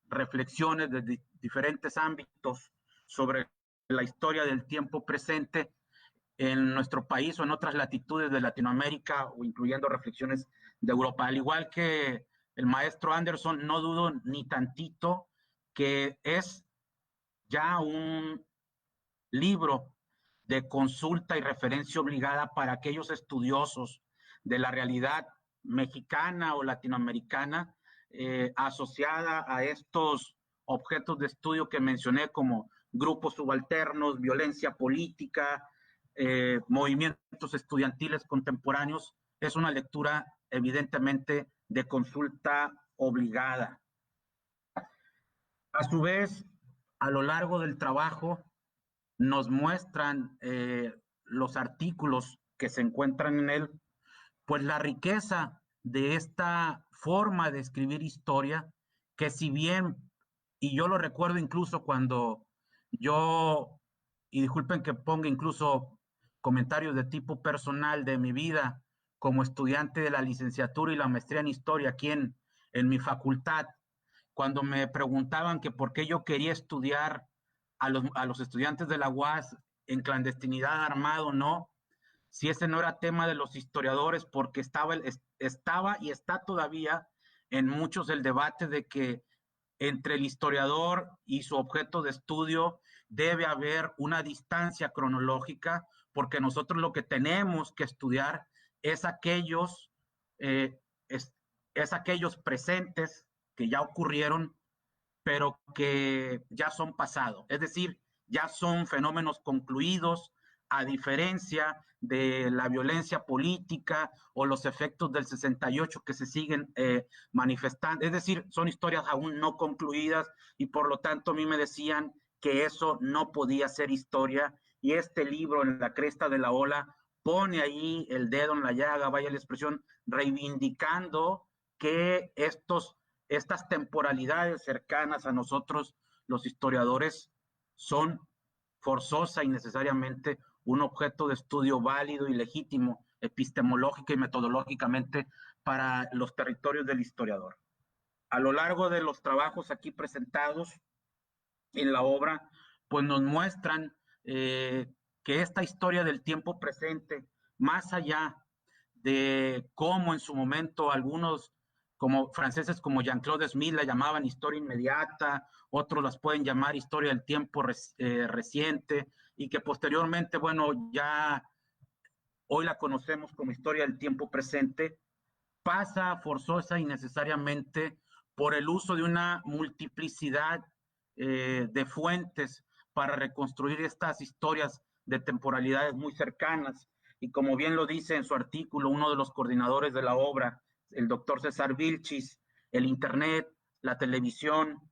reflexiones de diferentes ámbitos sobre la historia del tiempo presente en nuestro país o en otras latitudes de Latinoamérica, o incluyendo reflexiones de Europa. Al igual que el maestro Anderson, no dudo ni tantito que es ya un libro de consulta y referencia obligada para aquellos estudiosos de la realidad mexicana o latinoamericana asociada a estos objetos de estudio que mencioné como grupos subalternos, violencia política, movimientos estudiantiles contemporáneos. Es una lectura evidentemente de consulta obligada. A su vez, a lo largo del trabajo, nos muestran los artículos que se encuentran en él, pues la riqueza de esta forma de escribir historia, que si bien, y yo lo recuerdo incluso cuando yo, y disculpen que ponga incluso comentarios de tipo personal de mi vida como estudiante de la licenciatura y la maestría en historia aquí en mi facultad, cuando me preguntaban que por qué yo quería estudiar a los estudiantes de la UAS en clandestinidad, armado, no, si ese no era tema de los historiadores, porque estaba y está todavía en muchos el debate de que entre el historiador y su objeto de estudio debe haber una distancia cronológica, porque nosotros lo que tenemos que estudiar es aquellos, es aquellos presentes que ya ocurrieron, pero que ya son pasado, es decir, ya son fenómenos concluidos, a diferencia de la violencia política o los efectos del 68 que se siguen manifestando, es decir, son historias aún no concluidas y por lo tanto a mí me decían que eso no podía ser historia y este libro, En la cresta de la ola, pone ahí el dedo en la llaga, vaya la expresión, reivindicando que estas temporalidades cercanas a nosotros, los historiadores, son forzosa y necesariamente un objeto de estudio válido y legítimo epistemológica y metodológicamente para los territorios del historiador. A lo largo de los trabajos aquí presentados en la obra, pues nos muestran que esta historia del tiempo presente, más allá de cómo en su momento algunos como franceses como Jean-Claude Smith la llamaban historia inmediata, otros las pueden llamar historia del tiempo reciente, y que posteriormente, bueno, ya hoy la conocemos como historia del tiempo presente, pasa forzosa y necesariamente por el uso de una multiplicidad de fuentes para reconstruir estas historias de temporalidades muy cercanas. Y como bien lo dice en su artículo uno de los coordinadores de la obra, el doctor César Vilchis, el Internet, la televisión,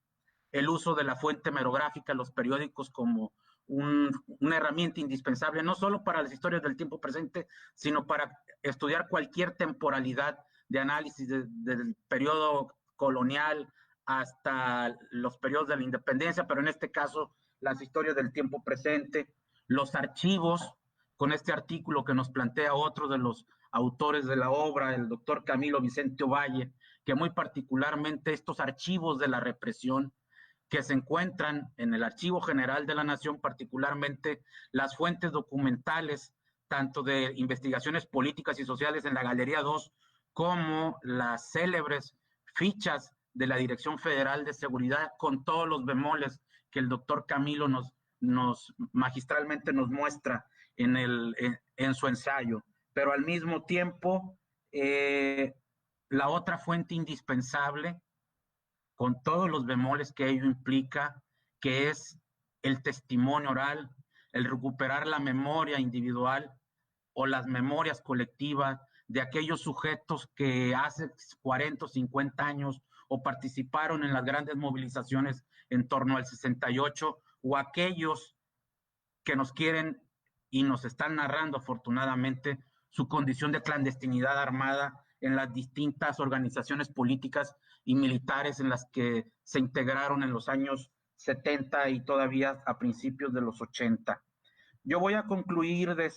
el uso de la fuente hemerográfica, los periódicos como una herramienta indispensable, no solo para las historias del tiempo presente, sino para estudiar cualquier temporalidad de análisis del periodo colonial hasta los periodos de la independencia, pero en este caso las historias del tiempo presente, los archivos, con este artículo que nos plantea otro de los autores de la obra, el doctor Camilo Vicente Ovalle, que muy particularmente estos archivos de la represión que se encuentran en el Archivo General de la Nación, particularmente las fuentes documentales, tanto de investigaciones políticas y sociales en la Galería 2, como las célebres fichas de la Dirección Federal de Seguridad, con todos los bemoles que el doctor Camilo magistralmente nos muestra en su ensayo. Pero al mismo tiempo, la otra fuente indispensable, con todos los bemoles que ello implica, que es el testimonio oral, el recuperar la memoria individual o las memorias colectivas de aquellos sujetos que hace 40 o 50 años o participaron en las grandes movilizaciones en torno al 68, o aquellos que nos quieren y nos están narrando afortunadamente su condición de clandestinidad armada en las distintas organizaciones políticas y militares en las que se integraron en los años 70 y todavía a principios de los 80. Yo voy a concluir de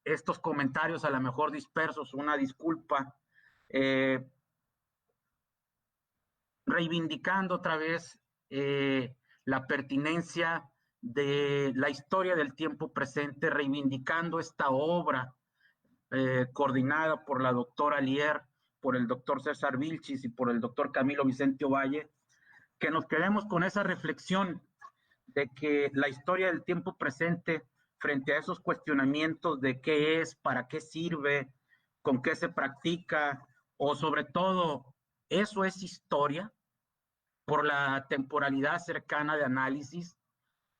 estos comentarios a lo mejor dispersos, una disculpa, reivindicando otra vez la pertinencia de la historia del tiempo presente, reivindicando esta obra coordinada por la doctora Lier, por el doctor César Vilchis y por el doctor Camilo Vicente Ovalle, que nos quedemos con esa reflexión de que la historia del tiempo presente, frente a esos cuestionamientos de qué es, para qué sirve, con qué se practica, o sobre todo, ¿eso es historia? Por la temporalidad cercana de análisis,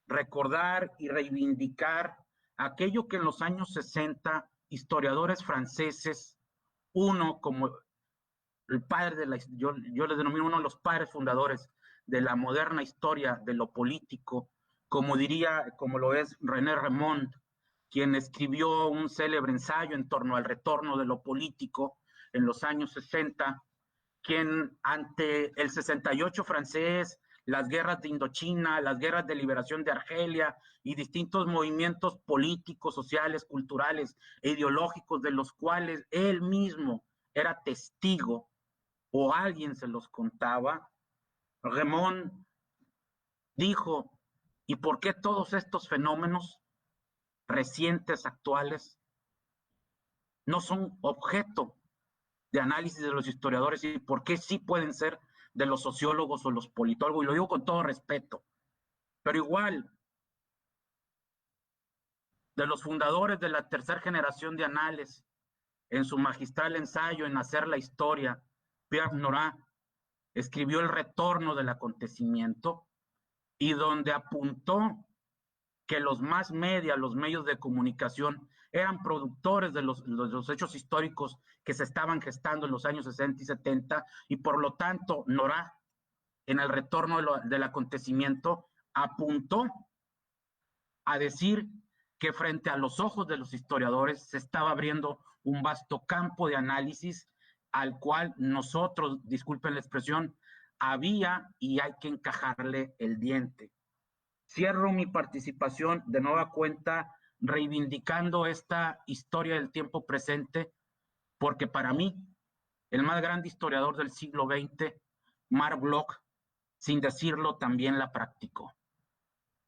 recordar y reivindicar aquello que en los años 60 historiadores franceses, uno como el padre de yo les denomino uno de los padres fundadores de la moderna historia de lo político, como lo es René Remond, quien escribió un célebre ensayo en torno al retorno de lo político en los años 60, quien ante el 68 francés, las guerras de Indochina, las guerras de liberación de Argelia y distintos movimientos políticos, sociales, culturales e ideológicos de los cuales él mismo era testigo o alguien se los contaba, Remond dijo, ¿y por qué todos estos fenómenos recientes, actuales, no son objeto de análisis de los historiadores y por qué sí pueden ser de los sociólogos o los politólogos? Y lo digo con todo respeto, pero igual, de los fundadores de la tercera generación de Annales, en su magistral ensayo en hacer la historia, Pierre Nora escribió El retorno del acontecimiento, y donde apuntó que los más media, los medios de comunicación, eran productores de los hechos históricos que se estaban gestando en los años 60 y 70, y por lo tanto Nora, en El retorno del acontecimiento, apuntó a decir que frente a los ojos de los historiadores se estaba abriendo un vasto campo de análisis al cual nosotros, disculpen la expresión, había y hay que encajarle el diente. Cierro mi participación de nueva cuenta reivindicando esta historia del tiempo presente, porque para mí, el más grande historiador del siglo XX, Marc Bloch, sin decirlo, también la practicó.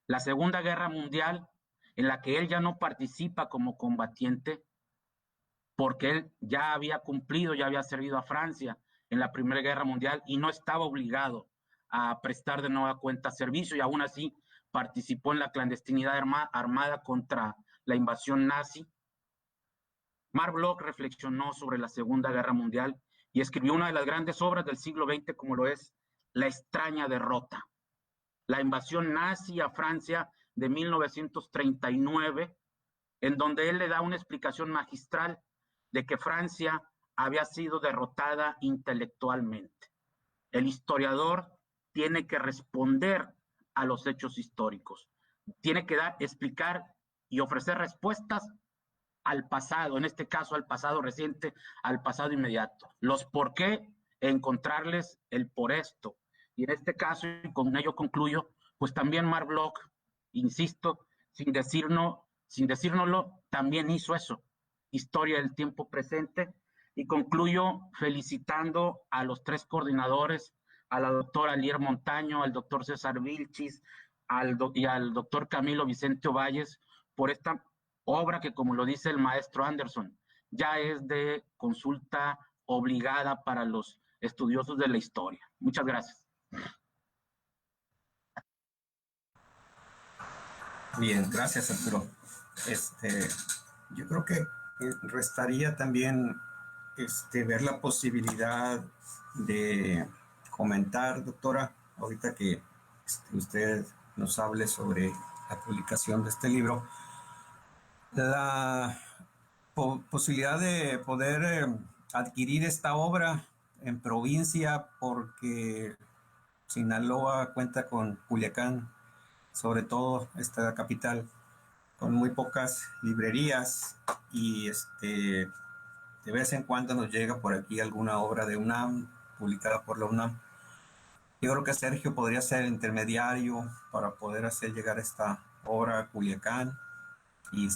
La Segunda Guerra Mundial, en la que él ya no participa como combatiente, porque él ya había cumplido, ya había servido a Francia, en la Primera Guerra Mundial y no estaba obligado a prestar de nueva cuenta servicio, y aún así participó en la clandestinidad armada contra la invasión nazi. Marc Bloch reflexionó sobre la Segunda Guerra Mundial y escribió una de las grandes obras del siglo XX, como lo es La extraña derrota. La invasión nazi a Francia de 1939, en donde él le da una explicación magistral de que Francia había sido derrotada intelectualmente. El historiador tiene que responder a los hechos históricos, tiene que explicar y ofrecer respuestas al pasado, en este caso al pasado reciente, al pasado inmediato. Los por qué, encontrarles el por esto. Y en este caso, y con ello concluyo, pues también Marc Bloch, insisto, sin decírnoslo, también hizo eso, historia del tiempo presente. Y concluyo felicitando a los tres coordinadores, a la doctora Lier Montaño, al doctor César Vilchis y al doctor Camilo Vicente Ovalles, por esta obra que, como lo dice el maestro Anderson, ya es de consulta obligada para los estudiosos de la historia. Muchas gracias. Bien, gracias, Arturo. Yo creo que restaría también ver la posibilidad de comentar, doctora, ahorita que usted nos hable sobre la publicación de este libro, la posibilidad de poder adquirir esta obra en provincia, porque Sinaloa cuenta con Culiacán, sobre todo esta capital, con muy pocas librerías, y de vez en cuando nos llega por aquí alguna obra de UNAM, publicada por la UNAM. Yo creo que Sergio podría ser el intermediario para poder hacer llegar esta obra a Culiacán, y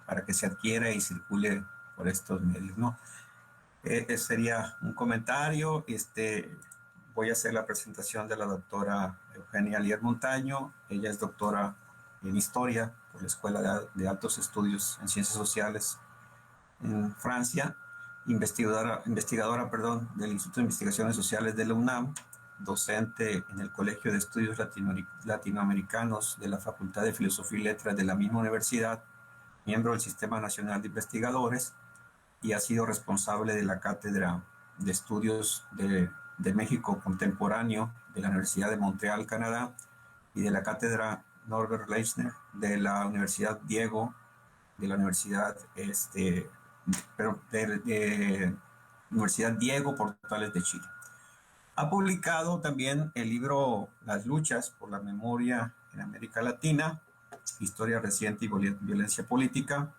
para que se adquiera y circule por estos medios, ¿no? Sería un comentario. Voy a hacer la presentación de la doctora Eugenia Lier Montaño. Ella es doctora en Historia por la Escuela de Altos Estudios en Ciencias Sociales en Francia, investigadora del Instituto de Investigaciones Sociales de la UNAM, docente en el Colegio de Estudios Latinoamericanos de la Facultad de Filosofía y Letras de la misma universidad, miembro del Sistema Nacional de Investigadores, y ha sido responsable de la Cátedra de Estudios de México Contemporáneo de la Universidad de Montreal, Canadá, y de la Cátedra Norbert Leichner de la Universidad Diego, de la Universidad Universidad Diego Portales de Chile. Ha publicado también el libro Las luchas por la memoria en América Latina, Historia reciente y violencia política,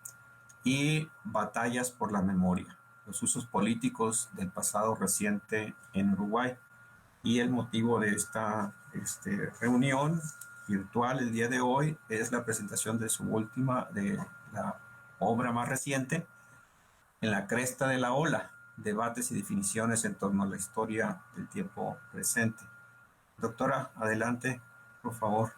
y Batallas por la memoria, los usos políticos del pasado reciente en Uruguay. Y el motivo de esta reunión virtual el día de hoy es la presentación de la obra más reciente, En la cresta de la ola, debates y definiciones en torno a la historia del tiempo presente. Doctora, adelante, por favor.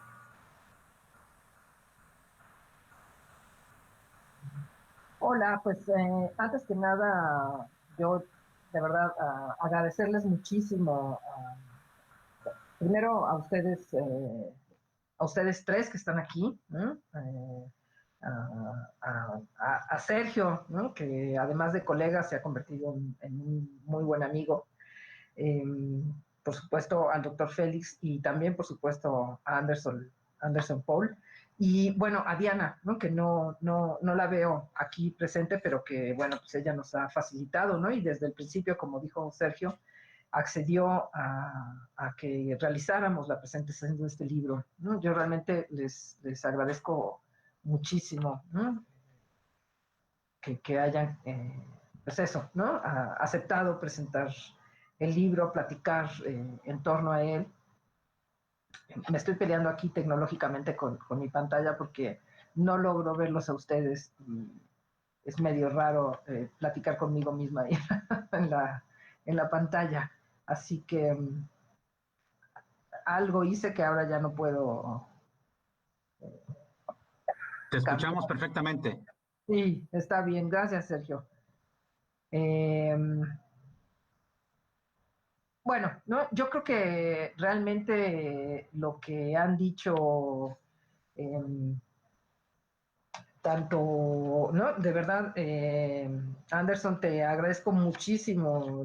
Hola, pues antes que nada, yo de verdad agradecerles muchísimo, primero a ustedes tres que están aquí, ¿no? A Sergio, ¿no? Que además de colega se ha convertido en un muy buen amigo. Por supuesto al doctor Félix, y también por supuesto a Anderson Paul, y bueno, a Diana, ¿no? Que no la veo aquí presente, pero que bueno, pues ella nos ha facilitado, ¿no? Y desde el principio, como dijo Sergio, accedió a que realizáramos la presentación de este libro, ¿no? Yo realmente les agradezco muchísimo, ¿no? que hayan, pues eso, ¿no? Aceptado presentar el libro, platicar en torno a él. Me estoy peleando aquí tecnológicamente con mi pantalla porque no logro verlos a ustedes. Es medio raro platicar conmigo misma ahí en la pantalla. Así que algo hice que ahora ya no puedo. Te escuchamos perfectamente. Sí, está bien. Gracias, Sergio. Bueno, ¿no? Yo creo que realmente lo que han dicho eh, tanto, ¿no? De verdad, Anderson, te agradezco muchísimo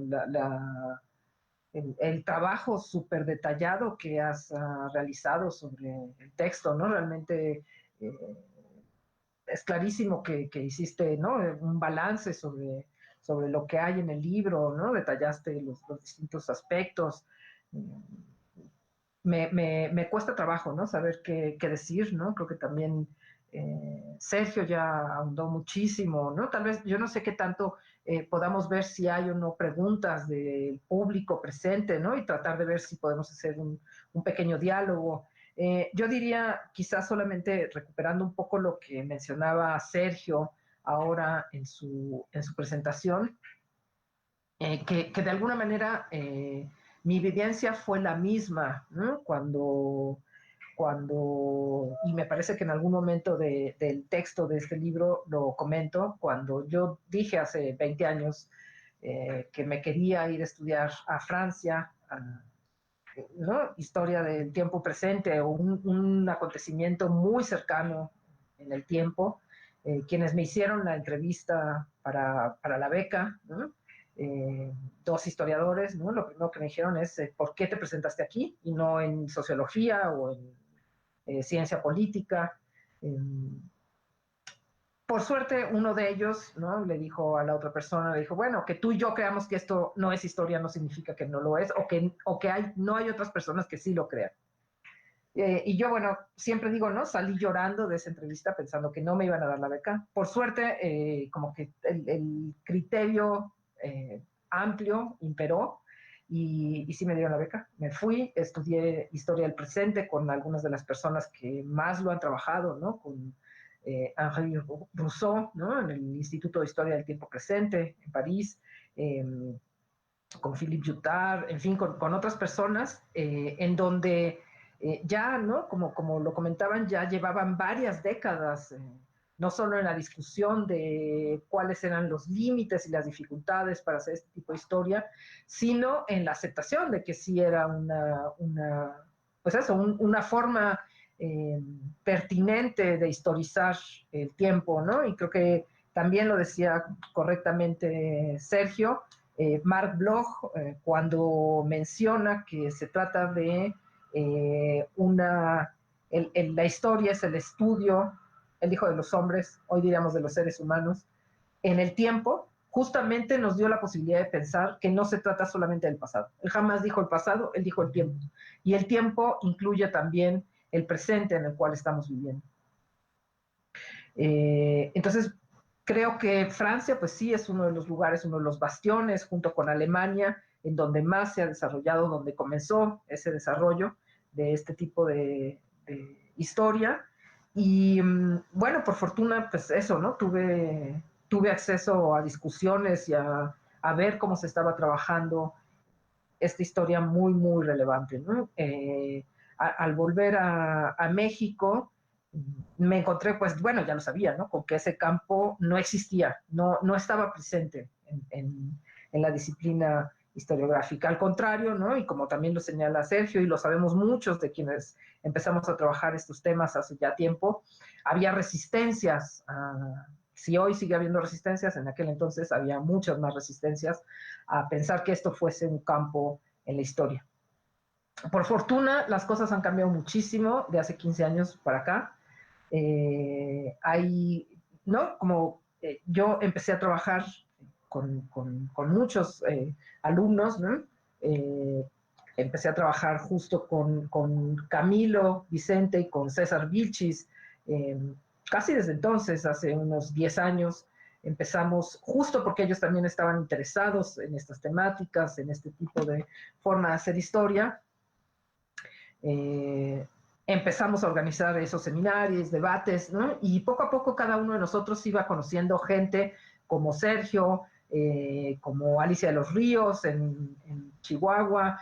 el trabajo súper detallado que has realizado sobre el texto, ¿no? Realmente es clarísimo que hiciste, ¿no? Un balance sobre lo que hay en el libro, ¿no? Detallaste los distintos aspectos. Me cuesta trabajo, ¿no? Saber qué decir, ¿no? Creo que también Sergio ya ahondó muchísimo, ¿no? Tal vez, yo no sé qué tanto podamos ver si hay o no preguntas del público presente, ¿no? Y tratar de ver si podemos hacer un pequeño diálogo. Yo diría, quizás solamente recuperando un poco lo que mencionaba Sergio ahora en su presentación, que de alguna manera mi vivencia fue la misma, ¿no? Y me parece que en algún momento del texto de este libro lo comento, cuando yo dije hace 20 años que me quería ir a estudiar a Francia, ¿no? Historia del tiempo presente o un acontecimiento muy cercano en el tiempo, quienes me hicieron la entrevista para la beca, ¿no? Dos historiadores, ¿no? Lo primero que me dijeron es, ¿por qué te presentaste aquí y no en sociología o en ciencia política? Por suerte, uno de ellos, ¿no? Le dijo a la otra persona, le dijo, bueno, que tú y yo creamos que esto no es historia no significa que no lo es, o que no hay otras personas que sí lo crean. Y yo, bueno, siempre digo, ¿no? Salí llorando de esa entrevista pensando que no me iban a dar la beca. Por suerte, como que el criterio amplio imperó y sí me dieron la beca. Me fui, estudié historia del presente con algunas de las personas que más lo han trabajado, ¿no? Con Henri Rousseau, ¿no? En el Instituto de Historia del Tiempo Presente en París, con Philippe Jutard, en fin, con otras personas, en donde ya, ¿no? Como lo comentaban, ya llevaban varias décadas, no solo en la discusión de cuáles eran los límites y las dificultades para hacer este tipo de historia, sino en la aceptación de que sí era pues eso, una forma pertinente de historizar el tiempo, ¿no? Y creo que también lo decía correctamente Sergio, Marc Bloch, cuando menciona que se trata de la historia es el estudio, él dijo de los hombres, hoy diríamos de los seres humanos, en el tiempo, justamente nos dio la posibilidad de pensar que no se trata solamente del pasado. Él jamás dijo el pasado, él dijo el tiempo. Y el tiempo incluye también el presente en el cual estamos viviendo. Entonces, creo que Francia, pues sí, es uno de los lugares, uno de los bastiones, junto con Alemania, en donde más se ha desarrollado, donde comenzó ese desarrollo de este tipo de historia. Y bueno, por fortuna, pues eso, ¿no? Tuve acceso a discusiones y a ver cómo se estaba trabajando esta historia muy, muy relevante, ¿no? Al volver a México, me encontré, pues bueno, ya lo sabía, ¿no? Con que ese campo no existía, no estaba presente en la disciplina historiográfica. Al contrario, ¿no? Y como también lo señala Sergio, y lo sabemos muchos de quienes empezamos a trabajar estos temas hace ya tiempo, había resistencias si hoy sigue habiendo resistencias, en aquel entonces había muchas más resistencias a pensar que esto fuese un campo en la historia. Por fortuna, las cosas han cambiado muchísimo de hace 15 años para acá. ¿No? Como yo empecé a trabajar con muchos alumnos, ¿no? Empecé a trabajar justo con Camilo Vicente y con César Vilchis, casi desde entonces, hace unos 10 años, empezamos, justo porque ellos también estaban interesados en estas temáticas, en este tipo de forma de hacer historia, empezamos a organizar esos seminarios, debates, ¿no? Y poco a poco cada uno de nosotros iba conociendo gente como Sergio, como Alicia de los Ríos en Chihuahua,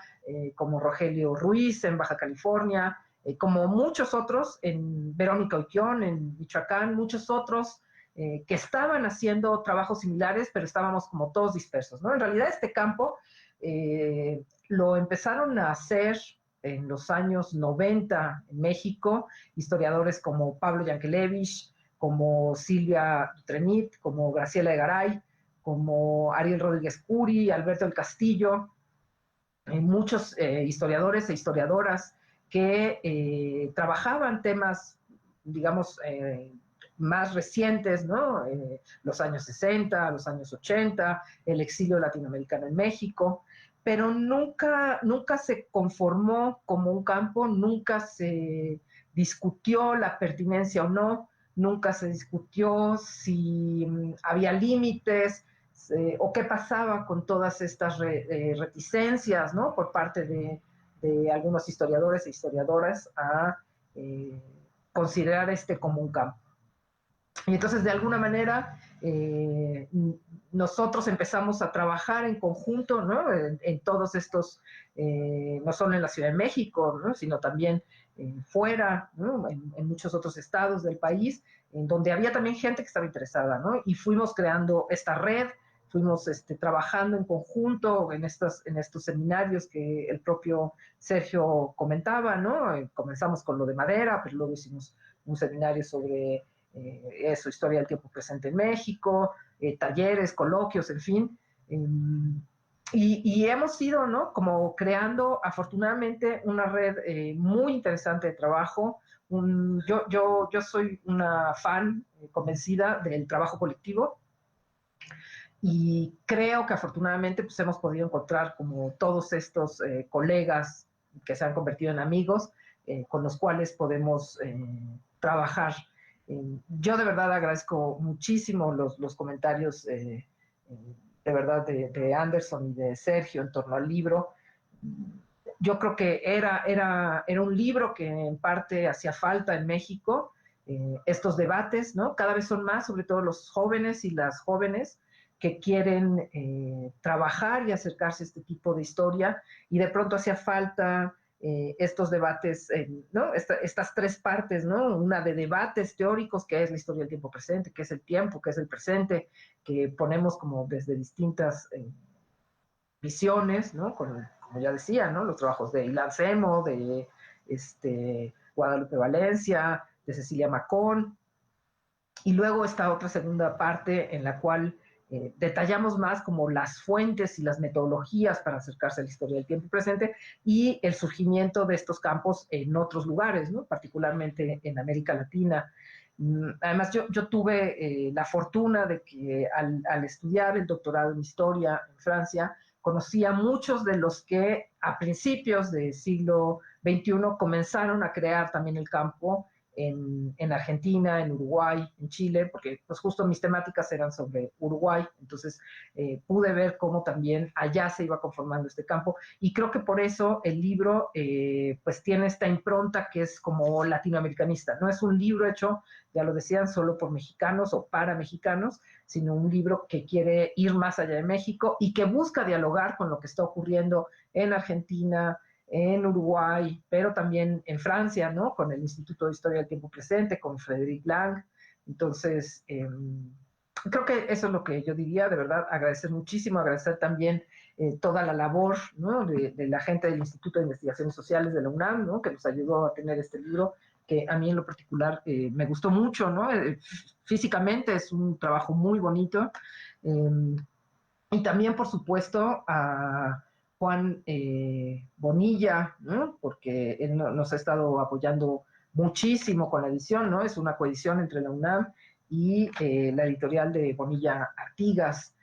como Rogelio Ruiz en Baja California, como muchos otros, en Verónica Uquión, en Michoacán, muchos otros que estaban haciendo trabajos similares, pero estábamos como todos dispersos, ¿no? En realidad este campo lo empezaron a hacer en los años 90 en México, historiadores como Pablo Yankelevich, como Silvia Dutrenit, como Graciela Egaray, como Ariel Rodríguez Curi, Alberto del Castillo, muchos historiadores e historiadoras que trabajaban temas, digamos, más recientes, ¿no? Los años 60, los años 80, el exilio latinoamericano en México, pero nunca se conformó como un campo, nunca se discutió la pertinencia o no, nunca se discutió si había límites, o qué pasaba con todas estas reticencias, ¿no? Por parte de algunos historiadores e historiadoras a considerar este como un campo. Y entonces, de alguna manera, nosotros empezamos a trabajar en conjunto, ¿no? En todos estos, no solo en la Ciudad de México, ¿no? Sino también fuera, ¿no? En muchos otros estados del país, en donde había también gente que estaba interesada, ¿no? Y fuimos creando esta red, fuimos trabajando en conjunto en estos seminarios que el propio Sergio comentaba, ¿no? Comenzamos con lo de madera, pero luego hicimos un seminario sobre eso, historia del tiempo presente en México, talleres, coloquios, en fin. Y hemos ido, ¿no? Como creando, afortunadamente, una red muy interesante de trabajo. Yo soy una fan convencida del trabajo colectivo y creo que afortunadamente pues, hemos podido encontrar como todos estos colegas que se han convertido en amigos con los cuales podemos trabajar. Yo de verdad agradezco muchísimo los comentarios de verdad de Anderson y de Sergio en torno al libro. Yo creo que era un libro que en parte hacía falta en México, estos debates, ¿no? Cada vez son más, sobre todo los jóvenes y las jóvenes, que quieren trabajar y acercarse a este tipo de historia, y de pronto hacía falta estos debates, ¿no? Estas tres partes, ¿no? Una de debates teóricos, que es la historia del tiempo presente, que es el tiempo, que es el presente, que ponemos como desde distintas visiones, ¿no? Como ya decía, ¿no? Los trabajos de Ilan Semo, de Guadalupe Valencia, de Cecilia Macón, y luego esta otra segunda parte en la cual detallamos más como las fuentes y las metodologías para acercarse a la historia del tiempo presente y el surgimiento de estos campos en otros lugares, ¿no? Particularmente en América Latina. Además, yo tuve la fortuna de que al estudiar el doctorado en historia en Francia, conocí a muchos de los que a principios del siglo XXI comenzaron a crear también el campo en Argentina, en Uruguay, en Chile, porque pues justo mis temáticas eran sobre Uruguay, entonces pude ver cómo también allá se iba conformando este campo, y creo que por eso el libro pues tiene esta impronta que es como latinoamericanista. No es un libro hecho, ya lo decían, solo por mexicanos o para mexicanos, sino un libro que quiere ir más allá de México y que busca dialogar con lo que está ocurriendo en Argentina, en Uruguay, pero también en Francia, ¿no? Con el Instituto de Historia del Tiempo Presente, con Frédéric Lang. Entonces, creo que eso es lo que yo diría, de verdad, agradecer muchísimo, agradecer también toda la labor, ¿no? de la gente del Instituto de Investigaciones Sociales de la UNAM, ¿no? Que nos ayudó a tener este libro, que a mí en lo particular me gustó mucho, ¿no? Físicamente es un trabajo muy bonito. Y también, por supuesto, a Juan Bonilla, ¿no? Porque él nos ha estado apoyando muchísimo con la edición, ¿no? Es una coedición entre la UNAM y la editorial de Bonilla Artigas.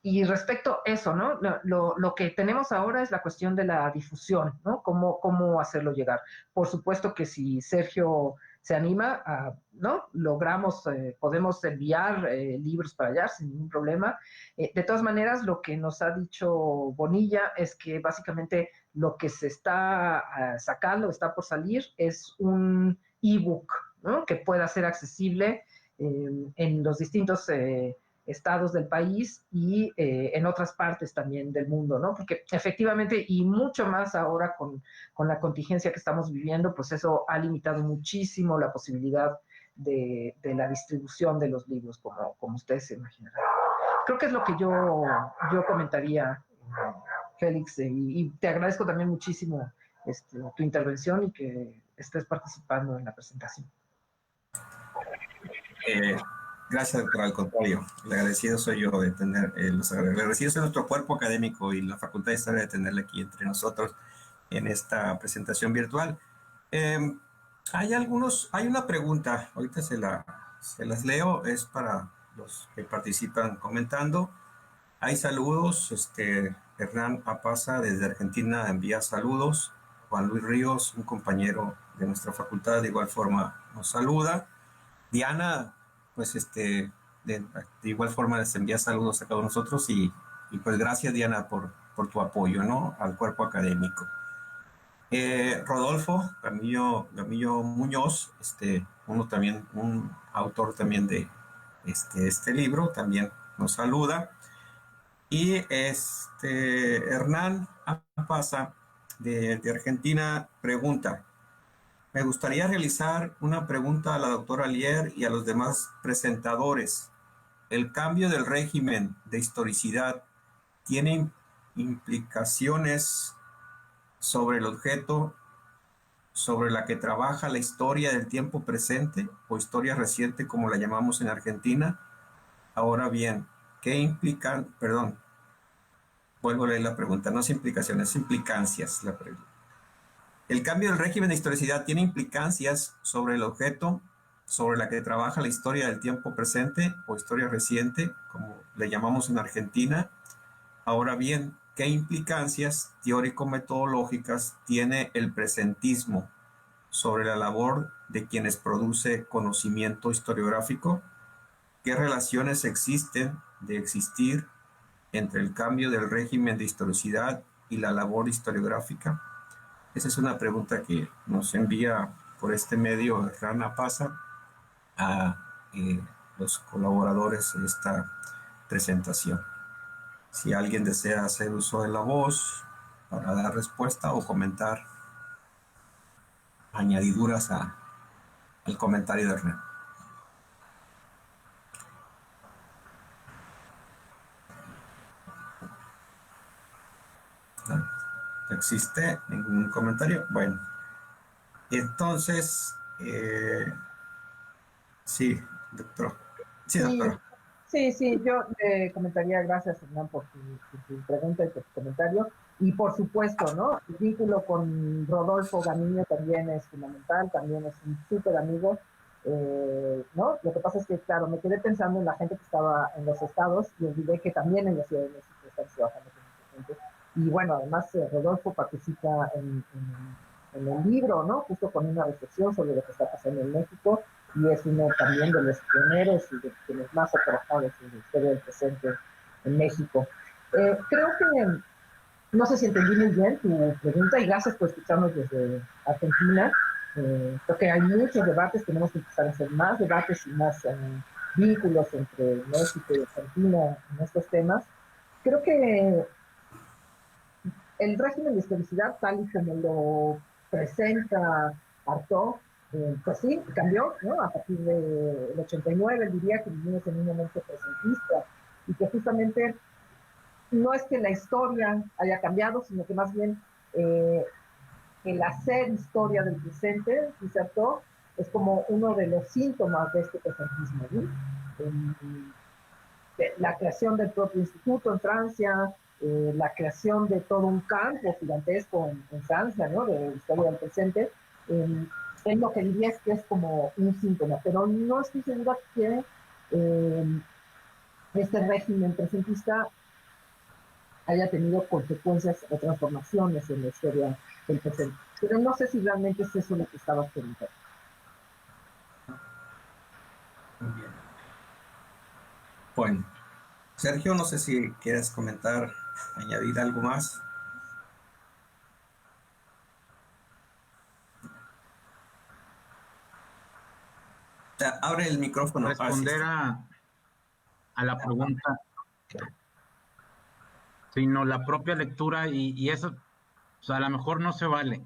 Y respecto a eso, ¿no? Lo que tenemos ahora es la cuestión de la difusión, ¿no? ¿Cómo hacerlo llegar? Por supuesto que si Sergio se anima, ¿no? Podemos enviar libros para allá sin ningún problema. De todas maneras, lo que nos ha dicho Bonilla es que básicamente lo que se está sacando, está por salir, es un ebook, ¿no? Que pueda ser accesible en los distintos estados del país y en otras partes también del mundo, ¿no? Porque efectivamente, y mucho más ahora con la contingencia que estamos viviendo, pues eso ha limitado muchísimo la posibilidad de la distribución de los libros, como ustedes se imaginarán. Creo que es lo que yo comentaría Félix, y te agradezco también muchísimo tu intervención y que estés participando en la presentación. Gracias, doctor, al contrario. El agradecido soy yo de tener, los agradecidos es nuestro cuerpo académico y la Facultad de Historia de tenerle aquí entre nosotros en esta presentación virtual. Hay una pregunta, ahorita se las leo, es para los que participan comentando. Hay saludos, Hernán Apaza desde Argentina envía saludos. Juan Luis Ríos, un compañero de nuestra facultad, de igual forma nos saluda. Diana, pues de igual forma les envía saludos a cada uno de nosotros y pues gracias, Diana, por tu apoyo, ¿no? Al cuerpo académico. Rodolfo Gamillo Muñoz, un autor también de este libro, también nos saluda. Y Hernán Apaza de Argentina pregunta: me gustaría realizar una pregunta a la doctora Alier y a los demás presentadores. ¿El cambio del régimen de historicidad tiene implicaciones sobre el objeto sobre la que trabaja la historia del tiempo presente o historia reciente como la llamamos en Argentina? Ahora bien, ¿qué implican? Perdón, vuelvo a leer la pregunta, no es implicaciones, es implicancias la pregunta. El cambio del régimen de historicidad tiene implicancias sobre el objeto sobre la que trabaja la historia del tiempo presente o historia reciente, como le llamamos en Argentina. Ahora bien, ¿qué implicancias teórico-metodológicas tiene el presentismo sobre la labor de quienes produce conocimiento historiográfico? ¿Qué relaciones existen de existir entre el cambio del régimen de historicidad y la labor historiográfica? Esa es una pregunta que nos envía por este medio Rana Pasa a los colaboradores de esta presentación. Si alguien desea hacer uso de la voz para dar respuesta o comentar añadiduras al comentario de Hernán. ¿No existe ningún comentario? Bueno, entonces, sí, doctor. Sí, doctora. Sí, yo comentaría, gracias Hernán por tu pregunta y por tu comentario. Y por supuesto, ¿no? El vínculo con Rodolfo Gamillo también es fundamental, también es un súper amigo, ¿no? Lo que pasa es que, claro, me quedé pensando en la gente que estaba en los estados y olvidé que también en la Ciudad de México están trabajando con mucha gente. Y bueno, además Rodolfo participa en el libro, ¿no? Justo con una reflexión sobre lo que está pasando en México y es uno también de los pioneros y de quienes más ha trabajado en la historia del presente en México. Creo que, no sé si entendí muy bien tu pregunta y gracias por escucharnos desde Argentina. Creo que hay muchos debates, tenemos que empezar a hacer más debates y más vínculos entre México y Argentina en estos temas. Creo que el régimen de historicidad, tal y como lo presenta Artaud, pues sí, cambió, ¿no? A partir del 89, diría que vivimos en un momento presentista y que justamente no es que la historia haya cambiado, sino que más bien el hacer historia del presente, dice Artaud, es como uno de los síntomas de este presentismo, ¿no? La creación del propio instituto en Francia, la creación de todo un campo gigantesco en Francia, ¿no? De historia del presente, es lo que diría es que es como un síntoma, pero no estoy segura que este régimen presentista haya tenido consecuencias o transformaciones en la historia del presente. Pero no sé si realmente es eso lo que estabas preguntando. Muy bien. Bueno, Sergio, no sé si quieres comentar, añadir algo más. Abre el micrófono. Responder a la pregunta, sino la propia lectura y eso, o sea, a lo mejor no se vale,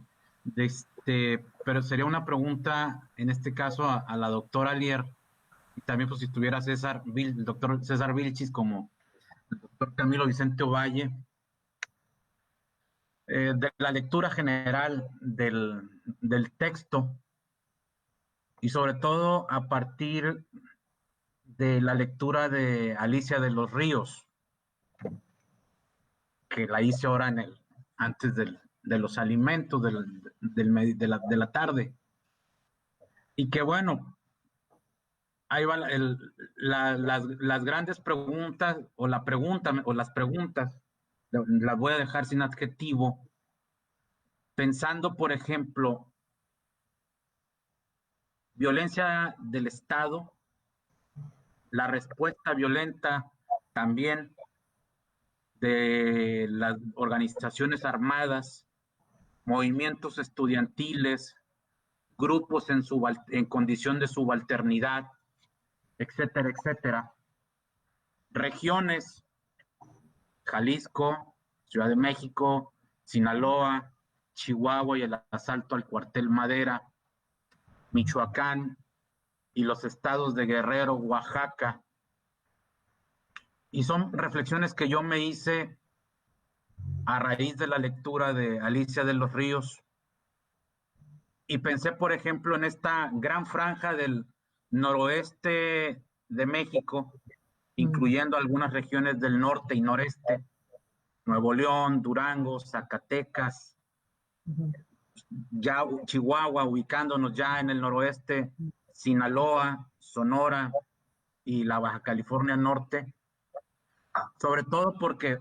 pero sería una pregunta, en este caso, a la doctora Alier, y también pues si estuviera el doctor César Vilchis como el doctor Camilo Vicente Ovalle, de la lectura general del texto y sobre todo a partir de la lectura de Alicia de los Ríos, que la hice ahora antes de los alimentos de la tarde. Y que bueno, ahí va las grandes preguntas, o las preguntas, las voy a dejar sin adjetivo, pensando, por ejemplo, violencia del Estado, la respuesta violenta también de las organizaciones armadas, movimientos estudiantiles, grupos en condición de subalternidad, etcétera, etcétera. Regiones, Jalisco, Ciudad de México, Sinaloa, Chihuahua y el asalto al cuartel Madera, Michoacán y los estados de Guerrero, Oaxaca. Y son reflexiones que yo me hice a raíz de la lectura de Alicia de los Ríos. Y pensé, por ejemplo, en esta gran franja del noroeste de México, incluyendo algunas regiones del norte y noreste, Nuevo León, Durango, Zacatecas, ya Chihuahua, ubicándonos ya en el noroeste, Sinaloa, Sonora y la Baja California Norte, sobre todo porque,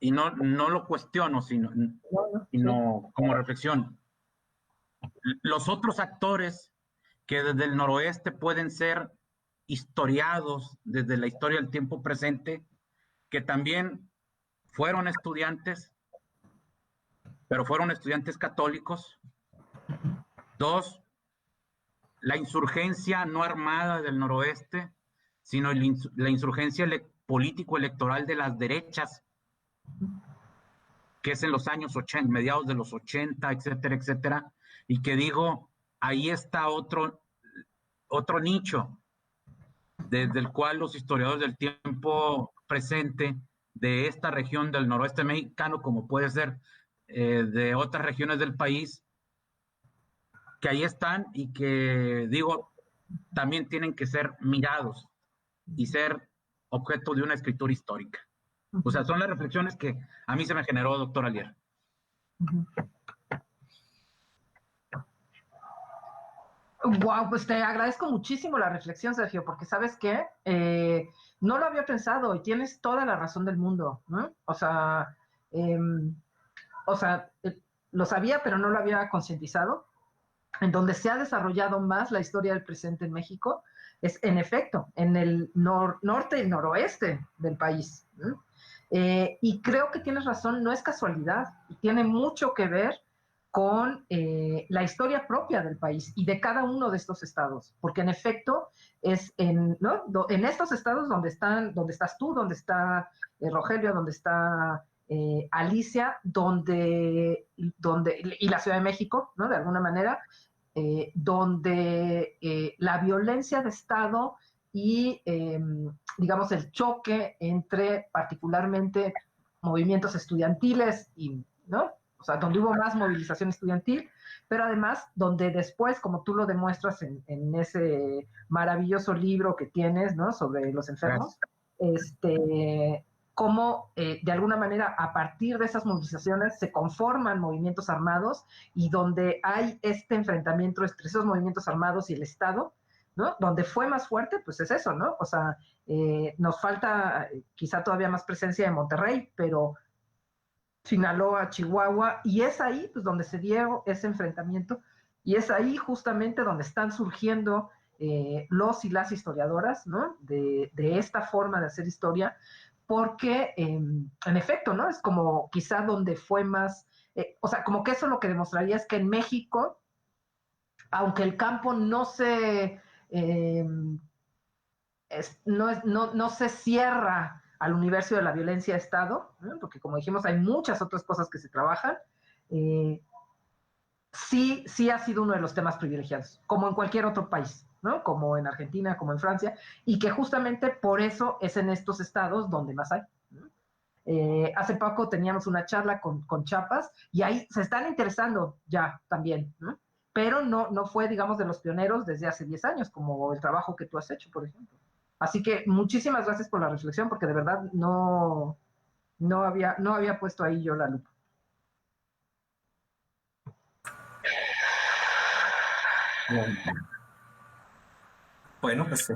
y no lo cuestiono, sino como reflexión, los otros actores que desde el noroeste pueden ser historiados desde la historia del tiempo presente, que también fueron estudiantes, pero fueron estudiantes católicos. 2, la insurgencia no armada del noroeste, sino la insurgencia político-electoral de las derechas, que es en los años 80, mediados de los 80, etcétera, etcétera, y que digo, ahí está otro nicho, desde el cual los historiadores del tiempo presente de esta región del noroeste mexicano, como puede ser de otras regiones del país, que ahí están y que, digo, también tienen que ser mirados y ser objeto de una escritura histórica. O sea, son las reflexiones que a mí se me generó, doctor Alier. Wow, pues te agradezco muchísimo la reflexión, Sergio, porque ¿sabes qué? No lo había pensado y tienes toda la razón del mundo, ¿no? O sea, lo sabía, pero no lo había concientizado. En donde se ha desarrollado más la historia del presente en México es, en efecto, en el norte y noroeste del país, ¿no? Y creo que tienes razón, no es casualidad, y tiene mucho que ver con la historia propia del país y de cada uno de estos estados, porque en efecto es en estos estados donde estás tú, donde está Rogelio, donde está Alicia, y la Ciudad de México, ¿no? De alguna manera, donde la violencia de Estado y, digamos, el choque entre particularmente movimientos estudiantiles y, ¿no? O sea, donde hubo más movilización estudiantil, pero además donde después, como tú lo demuestras en ese maravilloso libro que tienes, ¿no? Sobre los enfermos, cómo de alguna manera a partir de esas movilizaciones se conforman movimientos armados y donde hay este enfrentamiento entre esos movimientos armados y el Estado, ¿no? Donde fue más fuerte, pues es eso, ¿no? O sea, nos falta quizá todavía más presencia de Monterrey, pero Sinaloa, Chihuahua, y es ahí pues donde se dio ese enfrentamiento, y es ahí justamente donde están surgiendo los y las historiadoras, ¿no? De esta forma de hacer historia, porque en efecto, ¿no? Es como quizá donde fue más, o sea, como que eso lo que demostraría es que en México, aunque el campo no se no se cierra al universo de la violencia de Estado, ¿no? Porque como dijimos, hay muchas otras cosas que se trabajan, sí ha sido uno de los temas privilegiados, como en cualquier otro país, ¿no? Como en Argentina, como en Francia, y que justamente por eso es en estos estados donde más hay, ¿no? Hace poco teníamos una charla con Chiapas y ahí se están interesando ya también, ¿no? Pero no fue, digamos, de los pioneros desde hace 10 años, como el trabajo que tú has hecho, por ejemplo. Así que muchísimas gracias por la reflexión, porque de verdad no había puesto ahí yo la lupa. Bueno, pues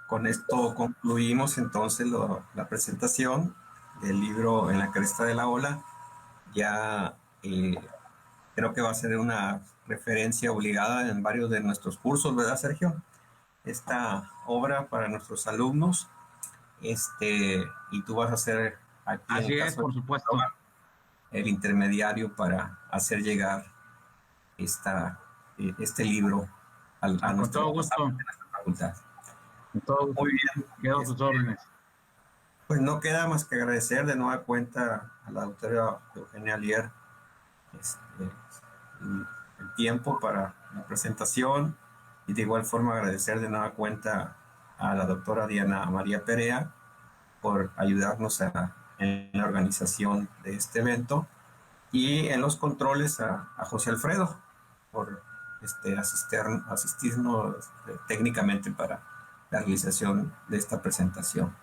con esto concluimos entonces la presentación del libro En la cresta de la ola. Ya creo que va a ser una referencia obligada en varios de nuestros cursos, ¿verdad, Sergio? Esta obra para nuestros alumnos, y tú vas a ser aquí en Así el es, caso por supuesto. el intermediario para hacer llegar este libro a Con nuestra todo gusto. facultad. Con todo gusto. Muy bien. Quedo a tus órdenes. Pues no queda más que agradecer de nueva cuenta a la doctora Eugenia Alier el tiempo para la presentación, y de igual forma agradecer de nueva cuenta a la doctora Diana María Perea por ayudarnos en la organización de este evento, y en los controles a José Alfredo por asistirnos técnicamente para la realización de esta presentación.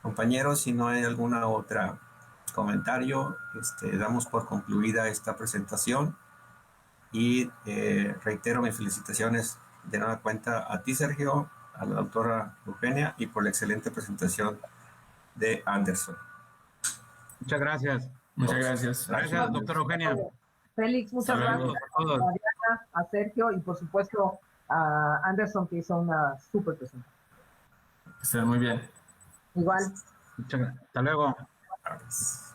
Compañeros, si no hay alguna otra comentario, damos por concluida esta presentación, y reitero mis felicitaciones de nueva cuenta a ti, Sergio, a la doctora Eugenia, y por la excelente presentación de Anderson. Muchas gracias. Muchas gracias. Gracias, doctora Eugenia. Félix, muchas gracias a todos. A Diana, a Sergio y por supuesto a Anderson, que hizo una súper presentación. Que estén muy bien. Igual. Muchas gracias. Hasta luego. Gracias.